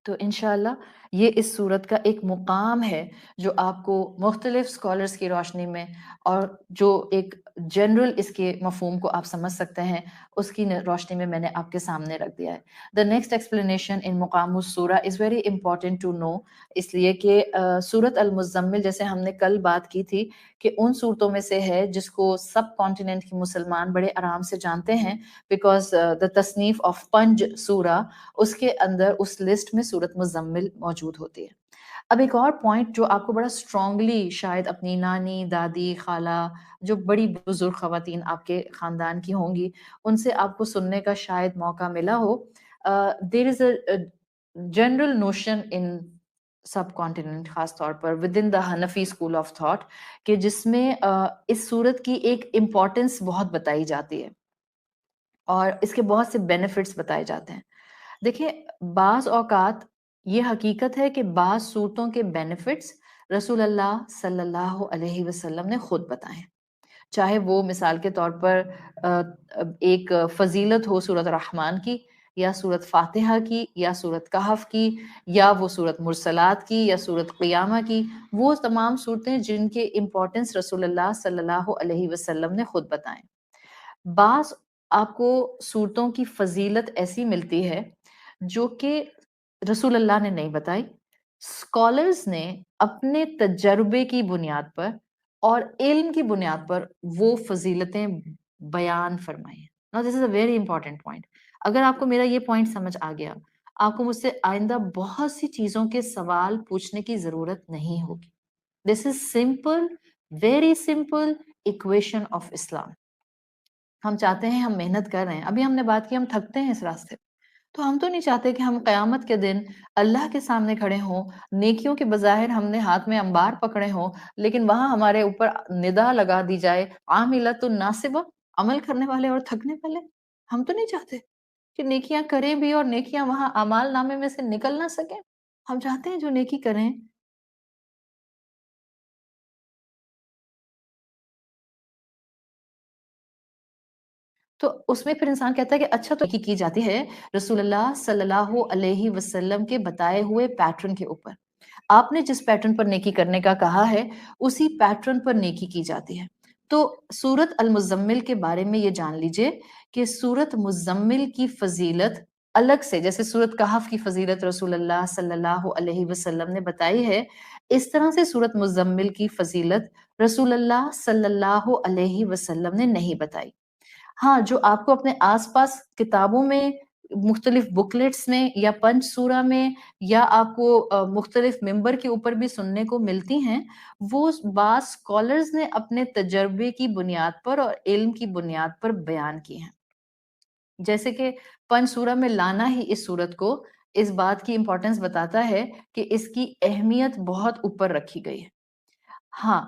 تو انشاءاللہ یہ اس صورت کا ایک مقام ہے جو آپ کو مختلف اسکالرس کی روشنی میں اور جو ایک جنرل اس کے مفہوم کو آپ سمجھ سکتے ہیں اس کی روشنی میں نے آپ کے سامنے رکھ دیا ہے. دا نیکسٹ ایکسپلینیشن ان مقام السورہ is very important to know, اس لیے کہ سورت المزمل جیسے ہم نے کل بات کی تھی کہ ان صورتوں میں سے ہے جس کو سب کانٹیننٹ کے مسلمان بڑے آرام سے جانتے ہیں، بیکاز دا تصنیف آف پنج سورہ اس کے اندر اس لسٹ میں سورت مزمل موجود ہوتی ہے. اب ایک اور پوائنٹ جو آپ کو بڑا اسٹرانگلی شاید اپنی نانی، دادی، خالہ، جو بڑی بزرگ خواتین آپ کے خاندان کی ہوں گی ان سے آپ کو سننے کا شاید موقع ملا ہو. There is a general notion in subcontinent, خاص طور پر within the Hanafi school of thought, کہ جس میں اس صورت کی ایک امپورٹنس بہت بتائی جاتی ہے اور اس کے بہت سے بینیفٹس بتائے جاتے ہیں. دیکھیں بعض اوقات یہ حقیقت ہے کہ بعض صورتوں کے بینیفٹس رسول اللہ صلی اللہ علیہ وسلم نے خود بتائے، چاہے وہ مثال کے طور پر ایک فضیلت ہو سورت الرحمن کی یا سورت فاتحہ کی یا سورت کہف کی یا وہ سورت مرسلات کی یا سورت قیامہ کی، وہ تمام صورتیں جن کے امپورٹنس رسول اللہ صلی اللہ علیہ وسلم نے خود بتائیں. بعض آپ کو صورتوں کی فضیلت ایسی ملتی ہے جو کہ رسول اللہ نے نہیں بتائی، اسکالرز نے اپنے تجربے کی بنیاد پر اور علم کی بنیاد پر وہ فضیلتیں بیان فرمائی ہیں. Now this is a very important point. اگر آپ کو میرا یہ پوائنٹ سمجھ آ گیا، آپ کو مجھ سے آئندہ بہت سی چیزوں کے سوال پوچھنے کی ضرورت نہیں ہوگی. This is simple, very simple equation of Islam. ہم چاہتے ہیں، ہم محنت کر رہے ہیں، ابھی ہم نے بات کی ہم تھکتے ہیں اس راستے، تو ہم تو نہیں چاہتے کہ ہم قیامت کے دن اللہ کے سامنے کھڑے ہوں، نیکیوں کے بظاہر ہم نے ہاتھ میں انبار پکڑے ہوں، لیکن وہاں ہمارے اوپر ندا لگا دی جائے عاملۃ ناصبہ، عمل کرنے والے اور تھکنے والے. ہم تو نہیں چاہتے کہ نیکیاں کریں بھی اور نیکیاں وہاں اعمال نامے میں سے نکل نہ سکیں. ہم چاہتے ہیں جو نیکی کریں تو اس میں پھر انسان کہتا ہے کہ اچھا تو کی جاتی ہے رسول اللہ صلی اللہ علیہ وسلم کے بتائے ہوئے پیٹرن کے اوپر. آپ نے جس پیٹرن پر نیکی کرنے کا کہا ہے اسی پیٹرن پر نیکی کی جاتی ہے. تو سورت المزمل کے بارے میں یہ جان لیجئے کہ سورت مزمل کی فضیلت الگ سے، جیسے سورت کہف کی فضیلت رسول اللہ صلی اللہ علیہ وسلم نے بتائی ہے، اس طرح سے سورت مزمل کی فضیلت رسول اللہ صلی اللہ علیہ وسلم نے نہیں بتائی. ہاں، جو آپ کو اپنے آس پاس کتابوں میں مختلف بکلیٹس میں یا پنچ سورہ میں یا آپ کو مختلف ممبر کے اوپر بھی سننے کو ملتی ہیں، وہ بعض اسکالرز نے اپنے تجربے کی بنیاد پر اور علم کی بنیاد پر بیان کی ہیں. جیسے کہ پنچ سورہ میں لانا ہی اس صورت کو اس بات کی امپورٹنس بتاتا ہے کہ اس کی اہمیت بہت اوپر رکھی گئی ہے. ہاں،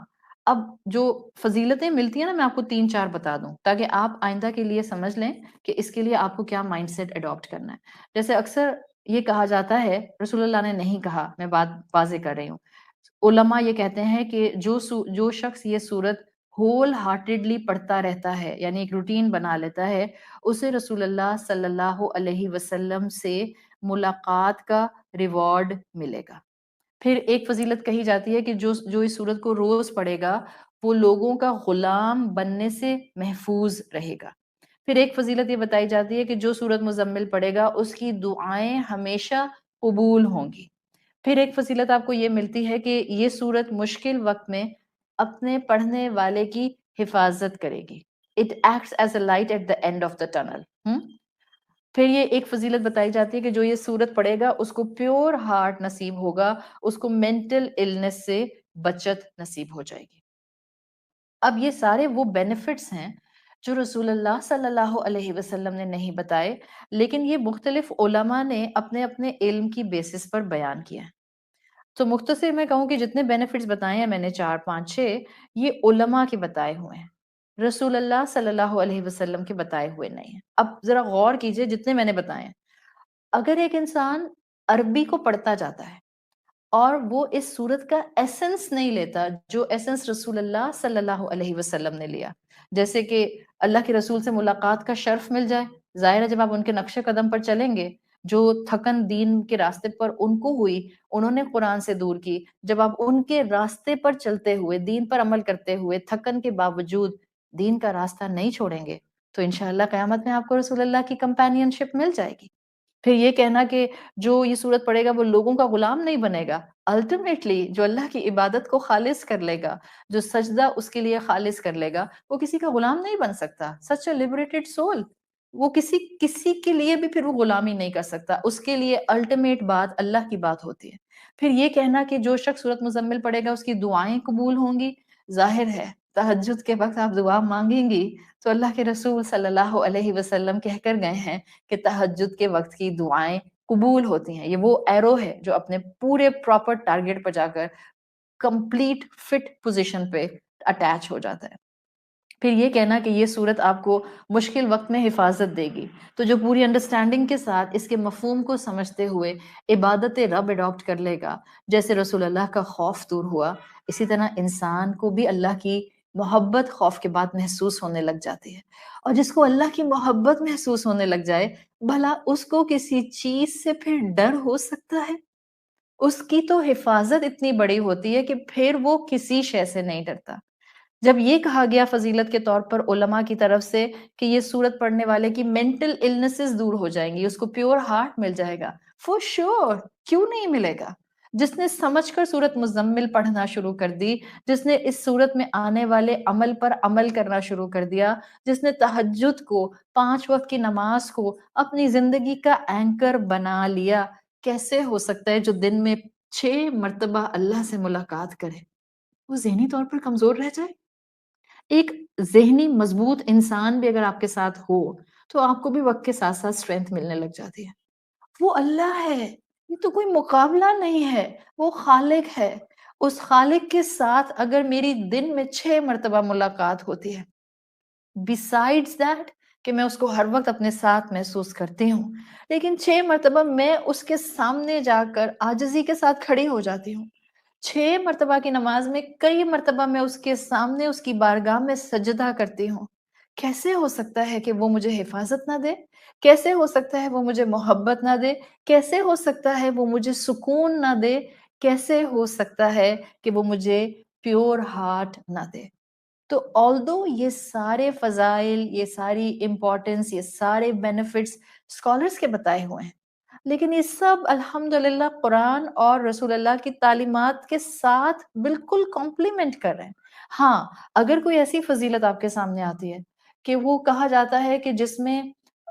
اب جو فضیلتیں ملتی ہیں نا، میں آپ کو 3-4 بتا دوں تاکہ آپ آئندہ کے لیے سمجھ لیں کہ اس کے لیے آپ کو کیا مائنڈ سیٹ اڈاپٹ کرنا ہے. جیسے اکثر یہ کہا جاتا ہے، رسول اللہ نے نہیں کہا، میں بات واضح کر رہی ہوں. علماء یہ کہتے ہیں کہ جو شخص یہ سورت ہول ہارٹیڈلی پڑھتا رہتا ہے، یعنی ایک روٹین بنا لیتا ہے، اسے رسول اللہ صلی اللہ علیہ وسلم سے ملاقات کا ریوارڈ ملے گا. پھر ایک فضیلت کہی جاتی ہے کہ جو اس سورت کو روز پڑھے گا وہ لوگوں کا غلام بننے سے محفوظ رہے گا. پھر ایک فضیلت یہ بتائی جاتی ہے کہ جو سورت مزمل پڑھے گا اس کی دعائیں ہمیشہ قبول ہوں گی. پھر ایک فضیلت آپ کو یہ ملتی ہے کہ یہ سورت مشکل وقت میں اپنے پڑھنے والے کی حفاظت کرے گی. It acts as a light at the end of the tunnel. پھر یہ ایک فضیلت بتائی جاتی ہے کہ جو یہ سورت پڑھے گا اس کو پیور ہارٹ نصیب ہوگا، اس کو مینٹل النس سے بچت نصیب ہو جائے گی. اب یہ سارے وہ بینیفٹس ہیں جو رسول اللہ صلی اللہ علیہ وسلم نے نہیں بتائے، لیکن یہ مختلف علماء نے اپنے اپنے علم کی بیسس پر بیان کیا ہے۔ تو مختصر میں کہوں کہ جتنے بینیفٹس بتائے ہیں میں نے 4 5 6، یہ علماء کے بتائے ہوئے ہیں، رسول اللہ صلی اللہ علیہ وسلم کے بتائے ہوئے نہیں ہیں۔ اب ذرا غور کیجئے جتنے میں نے بتائے ہیں، اگر ایک انسان عربی کو پڑھتا جاتا ہے اور وہ اس صورت کا ایسنس نہیں لیتا جو ایسنس رسول اللہ صلی اللہ علیہ وسلم نے لیا، جیسے کہ اللہ کے رسول سے ملاقات کا شرف مل جائے، ظاہر ہے جب آپ ان کے نقش قدم پر چلیں گے، جو تھکن دین کے راستے پر ان کو ہوئی، انہوں نے قرآن سے دور کی، جب آپ ان کے راستے پر چلتے ہوئے، دین پر عمل کرتے ہوئے، تھکن کے باوجود دین کا راستہ نہیں چھوڑیں گے، تو انشاءاللہ قیامت میں آپ کو رسول اللہ کی کمپینین شپ مل جائے گی۔ پھر یہ کہنا کہ جو یہ صورت پڑھے گا وہ لوگوں کا غلام نہیں بنے گا، الٹیمیٹلی جو اللہ کی عبادت کو خالص کر لے گا، جو سجدہ اس کے لیے خالص کر لے گا، وہ کسی کا غلام نہیں بن سکتا۔ سچ اے لبریٹڈ سول، وہ کسی کے لیے بھی پھر وہ غلامی نہیں کر سکتا، اس کے لیے الٹیمیٹ بات اللہ کی بات ہوتی ہے۔ پھر یہ کہنا کہ جو شخص سورۃ مزمل پڑھے گا اس کی دعائیں قبول ہوں گی، ظاہر ہے تہجد کے وقت آپ دعا مانگیں گی تو اللہ کے رسول صلی اللہ علیہ وسلم کہہ کر گئے ہیں کہ تہجد کے وقت کی دعائیں قبول ہوتی ہیں۔ یہ وہ ایرو ہے جو اپنے پورے پراپر ٹارگٹ پر جا کر کمپلیٹ فٹ پوزیشن پہ اٹیچ ہو جاتا ہے۔ پھر یہ کہنا کہ یہ صورت آپ کو مشکل وقت میں حفاظت دے گی، تو جو پوری انڈرسٹینڈنگ کے ساتھ اس کے مفہوم کو سمجھتے ہوئے عبادت رب اڈاپٹ کر لے گا، جیسے رسول اللہ کا خوف دور ہوا، اسی طرح انسان کو بھی اللہ کی محبت خوف کے بعد محسوس ہونے لگ جاتی ہے۔ اور جس کو اللہ کی محبت محسوس ہونے لگ جائے، بھلا اس کو کسی چیز سے پھر ڈر ہو سکتا ہے؟ اس کی تو حفاظت اتنی بڑی ہوتی ہے کہ پھر وہ کسی شے سے نہیں ڈرتا۔ جب یہ کہا گیا فضیلت کے طور پر علماء کی طرف سے کہ یہ سورت پڑھنے والے کی مینٹل النسز دور ہو جائیں گی، اس کو پیور ہارٹ مل جائے گا، فور شیور، کیوں نہیں ملے گا؟ جس نے سمجھ کر سورت مزمل پڑھنا شروع کر دی، جس نے اس سورت میں آنے والے عمل پر عمل کرنا شروع کر دیا، جس نے تہجد کو، 5 وقت کی نماز کو اپنی زندگی کا اینکر بنا لیا، کیسے ہو سکتا ہے جو دن میں 6 مرتبہ اللہ سے ملاقات کرے وہ ذہنی طور پر کمزور رہ جائے؟ ایک ذہنی مضبوط انسان بھی اگر آپ کے ساتھ ہو تو آپ کو بھی وقت کے ساتھ ساتھ اسٹرینتھ ملنے لگ جاتی ہے۔ وہ اللہ ہے، یہ تو کوئی مقابلہ نہیں ہے، وہ خالق ہے۔ اس خالق کے ساتھ اگر میری دن میں 6 مرتبہ ملاقات ہوتی ہے، besides that کہ میں اس کو ہر وقت اپنے ساتھ محسوس کرتی ہوں، لیکن 6 مرتبہ میں اس کے سامنے جا کر عاجزی کے ساتھ کھڑی ہو جاتی ہوں۔ 6 مرتبہ کی نماز میں کئی مرتبہ میں اس کے سامنے اس کی بارگاہ میں سجدہ کرتی ہوں۔ کیسے ہو سکتا ہے کہ وہ مجھے حفاظت نہ دے؟ کیسے ہو سکتا ہے وہ مجھے محبت نہ دے؟ کیسے ہو سکتا ہے وہ مجھے سکون نہ دے؟ کیسے ہو سکتا ہے کہ وہ مجھے پیور ہارٹ نہ دے؟ تو although یہ سارے فضائل، یہ ساری امپورٹنس، یہ سارے بینیفٹس اسکالرس کے بتائے ہوئے ہیں، لیکن یہ سب الحمدللہ قرآن اور رسول اللہ کی تعلیمات کے ساتھ بالکل کمپلیمنٹ کر رہے ہیں۔ ہاں، اگر کوئی ایسی فضیلت آپ کے سامنے آتی ہے کہ وہ کہا جاتا ہے کہ جس میں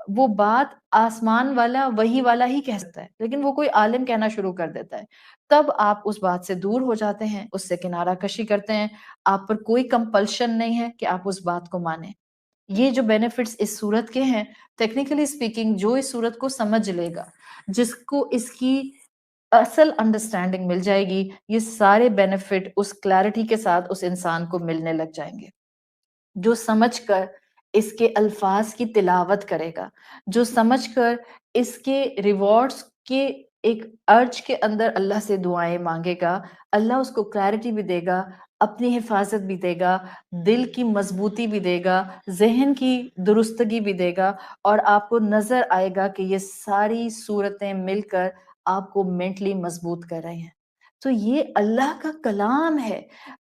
وہ بات آسمان والا وحی والا ہی کہہ سکتا ہے، لیکن وہ کوئی عالم کہنا شروع کر دیتا ہے، تب آپ اس بات سے دور ہو جاتے ہیں، اس سے کنارہ کشی کرتے ہیں، آپ پر کوئی کمپلشن نہیں ہے کہ آپ اس بات کو مانیں۔ یہ جو بینیفٹس اس صورت کے ہیں، ٹیکنیکلی اسپیکنگ جو اس صورت کو سمجھ لے گا، جس کو اس کی اصل انڈرسٹینڈنگ مل جائے گی، یہ سارے بینیفٹ اس کلیرٹی کے ساتھ اس انسان کو ملنے لگ جائیں گے۔ جو سمجھ کر اس کے الفاظ کی تلاوت کرے گا، جو سمجھ کر اس کے ریوارڈز کے ایک ارج کے اندر اللہ سے دعائیں مانگے گا، اللہ اس کو کلیرٹی بھی دے گا، اپنی حفاظت بھی دے گا، دل کی مضبوطی بھی دے گا، ذہن کی درستگی بھی دے گا، اور آپ کو نظر آئے گا کہ یہ ساری صورتیں مل کر آپ کو مینٹلی مضبوط کر رہے ہیں۔ تو یہ اللہ کا کلام ہے،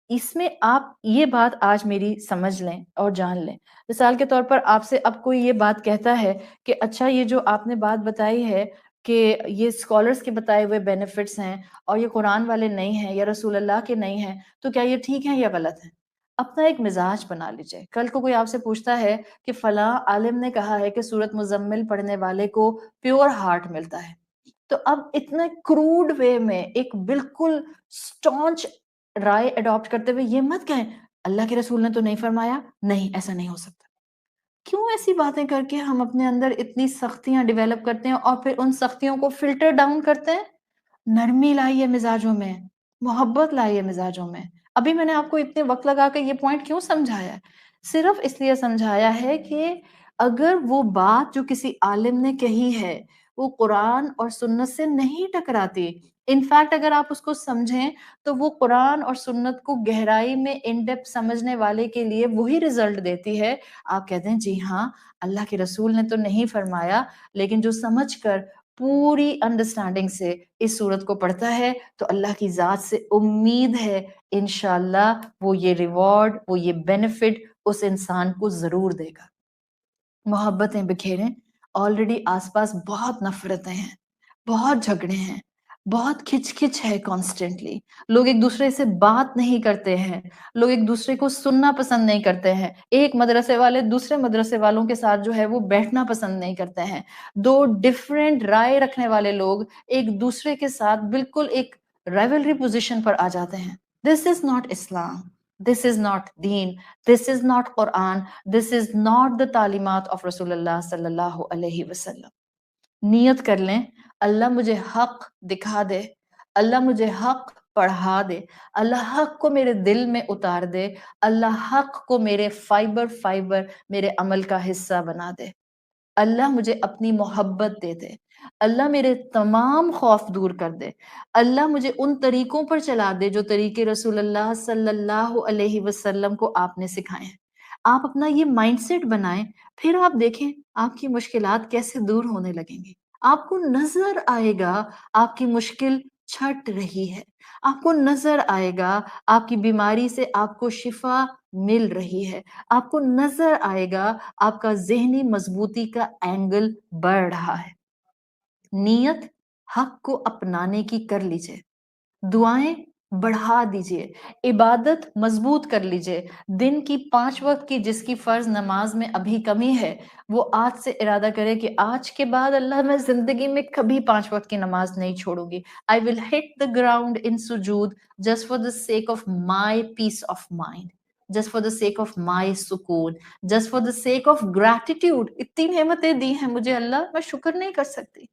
اس میں آپ یہ بات آج میری سمجھ لیں اور جان لیں۔ مثال کے طور پر آپ سے اب کوئی یہ بات کہتا ہے کہ اچھا یہ جو آپ نے بات بتائی ہے کہ یہ اسکالرس کے بتائے ہوئے بینیفٹس ہیں اور یہ قرآن والے نہیں ہیں یا رسول اللہ کے نہیں ہیں، تو کیا یہ ٹھیک ہیں یا غلط ہیں؟ اپنا ایک مزاج بنا لیجئے۔ کل کو کوئی آپ سے پوچھتا ہے کہ فلاں عالم نے کہا ہے کہ سورۃ مزمل پڑھنے والے کو پیور ہارٹ ملتا ہے، تو اب اتنے کروڈ وے میں ایک بالکل سٹانچ رائے اڈاپٹ کرتے ہوئے یہ مت کہیں اللہ کے رسول نے تو نہیں فرمایا، نہیں ایسا نہیں ہو سکتا۔ کیوں ایسی باتیں کر کے ہم اپنے اندر اتنی سختیاں ڈیولپ کرتے ہیں اور پھر ان سختیوں کو فلٹر ڈاؤن کرتے ہیں؟ نرمی لائیے مزاجوں میں، محبت لائیے مزاجوں میں. ابھی میں نے آپ کو اتنے وقت لگا کے یہ پوائنٹ کیوں سمجھایا ہے؟ صرف اس لیے سمجھایا ہے کہ اگر وہ بات جو کسی عالم نے کہی ہے وہ قرآن اور سنت سے نہیں ٹکراتی، انفیکٹ اگر آپ اس کو سمجھیں تو وہ قرآن اور سنت کو گہرائی میں ان ڈیپتھ سمجھنے والے کے لیے وہی رزلٹ دیتی ہے. آپ کہتے ہیں جی ہاں اللہ کے رسول نے تو نہیں فرمایا، لیکن جو سمجھ کر پوری انڈرسٹینڈنگ سے اس صورت کو پڑھتا ہے تو اللہ کی ذات سے امید ہے انشاءاللہ وہ یہ ریوارڈ، وہ یہ بینیفٹ اس انسان کو ضرور دے گا. محبتیں بکھیریں، آلریڈی آس پاس بہت نفرتیں ہیں، بہت جھگڑے ہیں، بہت کھچ کھچ ہے کانسٹنٹلی. لوگ ایک دوسرے سے بات نہیں کرتے ہیں، لوگ ایک دوسرے کو سننا پسند نہیں کرتے ہیں. ایک مدرسے والے دوسرے مدرسے والوں کے ساتھ جو ہے وہ بیٹھنا پسند نہیں کرتے ہیں. دو ڈیفرنٹ رائے رکھنے والے لوگ ایک دوسرے کے ساتھ بالکل ایک رائولری پوزیشن پر آ جاتے ہیں. This is not Islam, this is not دین، this is not Quran, this is not the تعلیمات آف رسول اللہ صلی اللہ علیہ وسلم. نیت کر لیں اللہ مجھے حق دکھا دے، اللہ مجھے حق پڑھا دے، اللہ حق کو میرے دل میں اتار دے، اللہ حق کو میرے فائبر میرے عمل کا حصہ بنا دے، اللہ مجھے اپنی محبت دے دے، اللہ میرے تمام خوف دور کر دے، اللہ مجھے ان طریقوں پر چلا دے جو طریقے رسول اللہ صلی اللہ علیہ وسلم کو آپ نے سکھائے ہیں. آپ اپنا یہ مائنڈ سیٹ بنائیں، پھر آپ دیکھیں آپ کی مشکلات کیسے دور ہونے لگیں گی. آپ کو نظر آئے گا آپ کی مشکل چھٹ رہی ہے، آپ کو نظر آئے گا آپ کی بیماری سے آپ کو شفا مل رہی ہے، آپ کو نظر آئے گا آپ کا ذہنی مضبوطی کا اینگل بڑھ رہا ہے. نیت حق کو اپنانے کی کر لیجئے، دعائیں بڑھا دیجئے، عبادت مضبوط کر لیجئے. دن کی 5 وقت کی جس کی فرض نماز میں ابھی کمی ہے وہ آج سے ارادہ کرے کہ آج کے بعد اللہ میں زندگی میں کبھی 5 وقت کی نماز نہیں چھوڑوں گی. I will hit the ground in sujood just for the sake of my peace of mind, just for the sake of my سکون, just for the sake of gratitude. اتنی نعمتیں دی ہیں مجھے اللہ، میں شکر نہیں کر سکتی.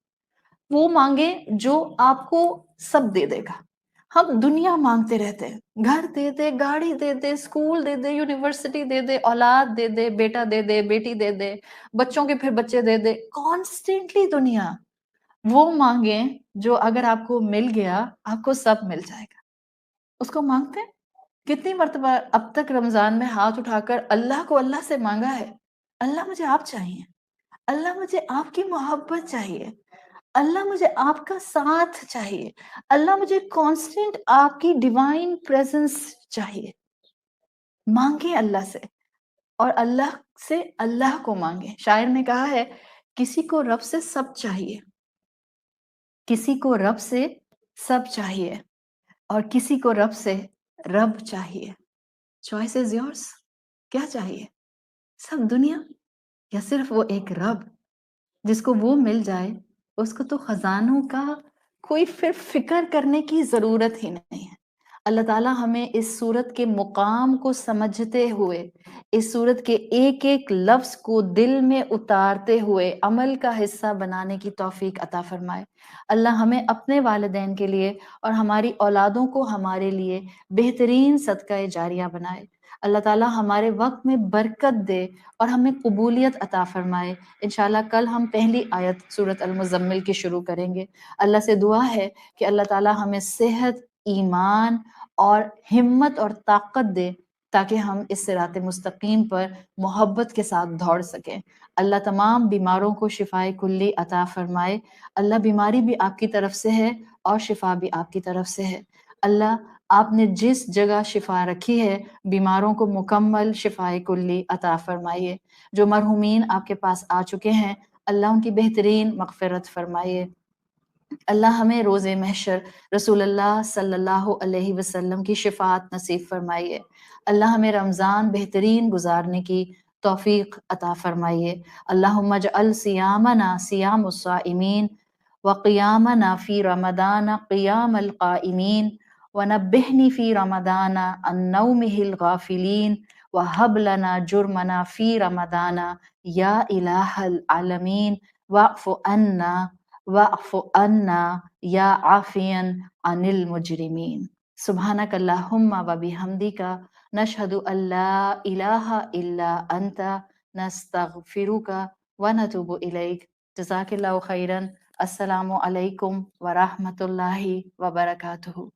وہ مانگے جو آپ کو سب دے دے گا. ہم دنیا مانگتے رہتے ہیں، گھر دے دے، گاڑی دے دے، اسکول دے دے، یونیورسٹی دے دے، اولاد دے دے، بیٹا دے دے، بیٹی دے دے، بچوں کے پھر بچے دے دے، کانسٹنٹلی دنیا. وہ مانگیں جو اگر آپ کو مل گیا آپ کو سب مل جائے گا. اس کو مانگتے ہیں. کتنی مرتبہ اب تک رمضان میں ہاتھ اٹھا کر اللہ کو اللہ سے مانگا ہے، اللہ مجھے آپ چاہیے، اللہ مجھے آپ کی محبت چاہیے، اللہ مجھے آپ کا ساتھ چاہیے، اللہ مجھے کانسٹنٹ آپ کی ڈیوائن پریزنس چاہیے. مانگیں اللہ سے، اور اللہ سے اللہ کو مانگیں. شاعر نے کہا ہے کسی کو رب سے سب چاہیے، کسی کو رب سے سب چاہیے، اور کسی کو رب سے رب چاہیے. Choice is yours. کیا چاہیے؟ سب دنیا یا صرف وہ ایک رب جس کو وہ مل جائے اس کو تو خزانوں کا کوئی پھر فکر کرنے کی ضرورت ہی نہیں ہے. اللہ تعالیٰ ہمیں اس صورت کے مقام کو سمجھتے ہوئے، اس صورت کے ایک ایک لفظ کو دل میں اتارتے ہوئے عمل کا حصہ بنانے کی توفیق عطا فرمائے. اللہ ہمیں اپنے والدین کے لیے اور ہماری اولادوں کو ہمارے لیے بہترین صدقہ جاریہ بنائے. اللہ تعالیٰ ہمارے وقت میں برکت دے اور ہمیں قبولیت عطا فرمائے. انشاءاللہ کل ہم پہلی آیت سورۃ المزمل کی شروع کریں گے. اللہ سے دعا ہے کہ اللہ تعالیٰ ہمیں صحت، ایمان اور ہمت اور طاقت دے تاکہ ہم اس صراط مستقیم پر محبت کے ساتھ دوڑ سکیں. اللہ تمام بیماروں کو شفائے کلی عطا فرمائے. اللہ بیماری بھی آپ کی طرف سے ہے اور شفا بھی آپ کی طرف سے ہے. اللہ آپ نے جس جگہ شفا رکھی ہے بیماروں کو مکمل شفائے کلی عطا فرمائیے. جو مرحومین آپ کے پاس آ چکے ہیں اللہ ان کی بہترین مغفرت فرمائیے. اللہ ہمیں روز محشر رسول اللہ صلی اللہ علیہ وسلم کی شفاعت نصیب فرمائیے. اللہ ہمیں رمضان بہترین گزارنے کی توفیق عطا فرمائیے. اللہم اجعل صیامنا صیام الصائمین وقیامنا فی رمضان قیام القائمین ونبہنی فی رمضان عن نومہ الغافلین وهب لنا جرمنا في رمضان يا إله العالمين واعف عنا يا عافيا عن المجرمين. سبحانك اللهم وبحمدك نشهد أن لا إله إلا أنت نستغفرك ونتوب إليك. جزاك الله خيرا. السلام علیکم ورحمۃ اللہ وبرکاتہ.